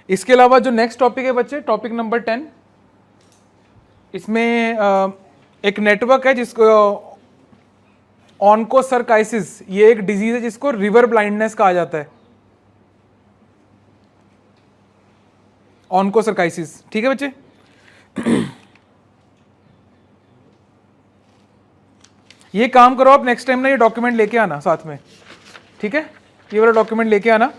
S1: इसके अलावा जो नेक्स्ट टॉपिक है बच्चे, टॉपिक नंबर 10, इसमें एक नेटवर्क है जिसको ऑन्कोसर्काइसिस, ये एक डिजीज है जिसको रिवर ब्लाइंडनेस कहा जाता है, ऑन्कोसर्काइसिस, ठीक है बच्चे। ये काम करो आप नेक्स्ट टाइम ना, ये डॉक्यूमेंट लेके आना साथ में, ठीक है, ये वाला डॉक्यूमेंट लेके आना,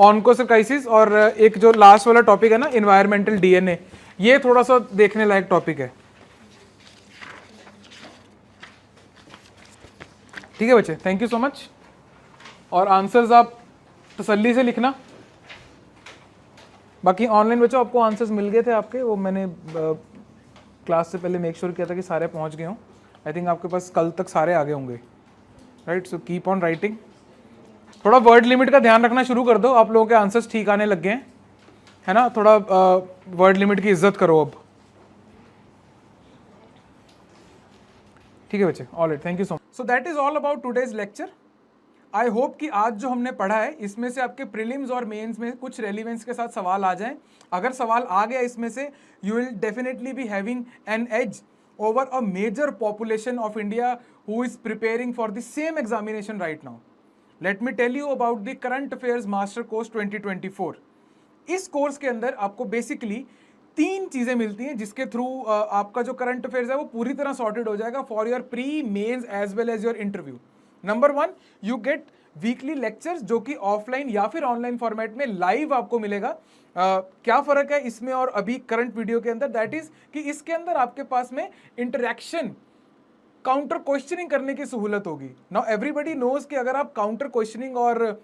S1: ऑन्कोसर्काइसिस। और एक जो लास्ट वाला टॉपिक है ना, एनवायरमेंटल DNA, ये थोड़ा सा देखने लायक टॉपिक है, ठीक है बच्चे। Thank you so much. और आंसर्स आप तसल्ली से लिखना। बाकी ऑनलाइन बच्चों आपको आंसर्स मिल गए थे आपके, वो मैंने क्लास से पहले मेक श्योर किया था कि सारे पहुंच गए हों। आई थिंक आपके पास कल तक सारे आ गए होंगे, right. So keep on writing. थोड़ा वर्ड लिमिट का ध्यान रखना शुरू कर दो, आप लोगों के आंसर्स ठीक आने लग गए हैं, है ना। थोड़ा वर्ड लिमिट की इज्जत करो अब, ठीक है बच्चे। All right, thank you so much. So that is all about today's lecture. I hope कि आज जो हमने पढ़ा है इसमें से आपके प्रीलिम्स और मेंस में कुछ रेलिवेंस के साथ सवाल आ जाएं। अगर सवाल आ गया इसमें से, you will definitely be having an edge over a major population of India who is preparing for the same examination right now. Let me tell you about the Current Affairs Master Course 2024. इस course के अंदर आपको basically 3 चीजें मिलती हैं जिसके through आपका जो करंट अफेयर्स है वो पूरी तरह सॉर्टेड हो जाएगा for your pre, mains as well as your interview. Number 1, you get weekly lectures जो कि ऑफलाइन या फिर ऑनलाइन फॉर्मेट में लाइव आपको मिलेगा। क्या फर्क है इसमें और अभी करंट वीडियो के अंदर, दैट इज कि इसके अंदर आपके पास में इंटरैक्शन, काउंटर क्वेश्चनिंग करने की सहूलत होगी। नाउ एवरीबडी नोज कि अगर आप काउंटर क्वेश्चनिंग और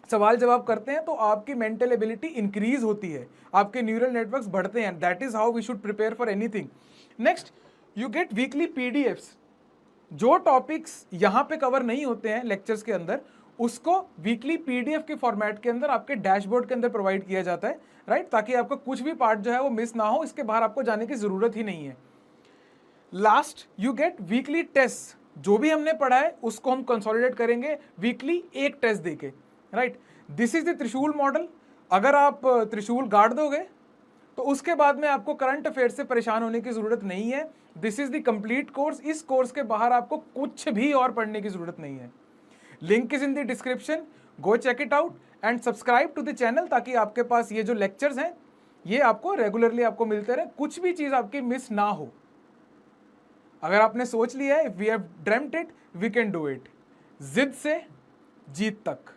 S1: सवाल जवाब करते हैं तो आपकी मेंटल एबिलिटी इंक्रीज होती है, आपके न्यूरल नेटवर्क्स बढ़ते हैं। That is how we should prepare for anything. Next, you get weekly PDFs। जो टॉपिक्स यहाँ पे कवर नहीं होते हैं लेक्चर्स के अंदर, उसको वीकली पीडीएफ के फॉर्मेट के अंदर आपके डैशबोर्ड के अंदर प्रोवाइड किया जाता है, राइट, ताकि आपका कुछ भी पार्ट जो है वो मिस ना हो, इसके बाहर आपको जाने की जरूरत ही नहीं है। Last, you get weekly test, जो भी हमने पढ़ा है उसको हम कंसोलिडेट करेंगे वीकली एक टेस्ट देके, राइट। दिस इज द त्रिशूल मॉडल। अगर आप त्रिशूल गाड़ दोगे तो उसके बाद में आपको करंट अफेयर से परेशान होने की जरूरत नहीं है। This is the complete course. इस कोर्स के बाहर आपको कुछ भी और पढ़ने की जरूरत नहीं है। Link is in the description, go check it out and subscribe to the channel, ताकि आपके पास ये जो लेक्चर्स हैं ये आपको रेगुलरली आपको मिलते रहे, कुछ भी चीज आपकी मिस ना हो। अगर आपने सोच लिया है, we have dreamed it, we can do it. जिद से जीत तक।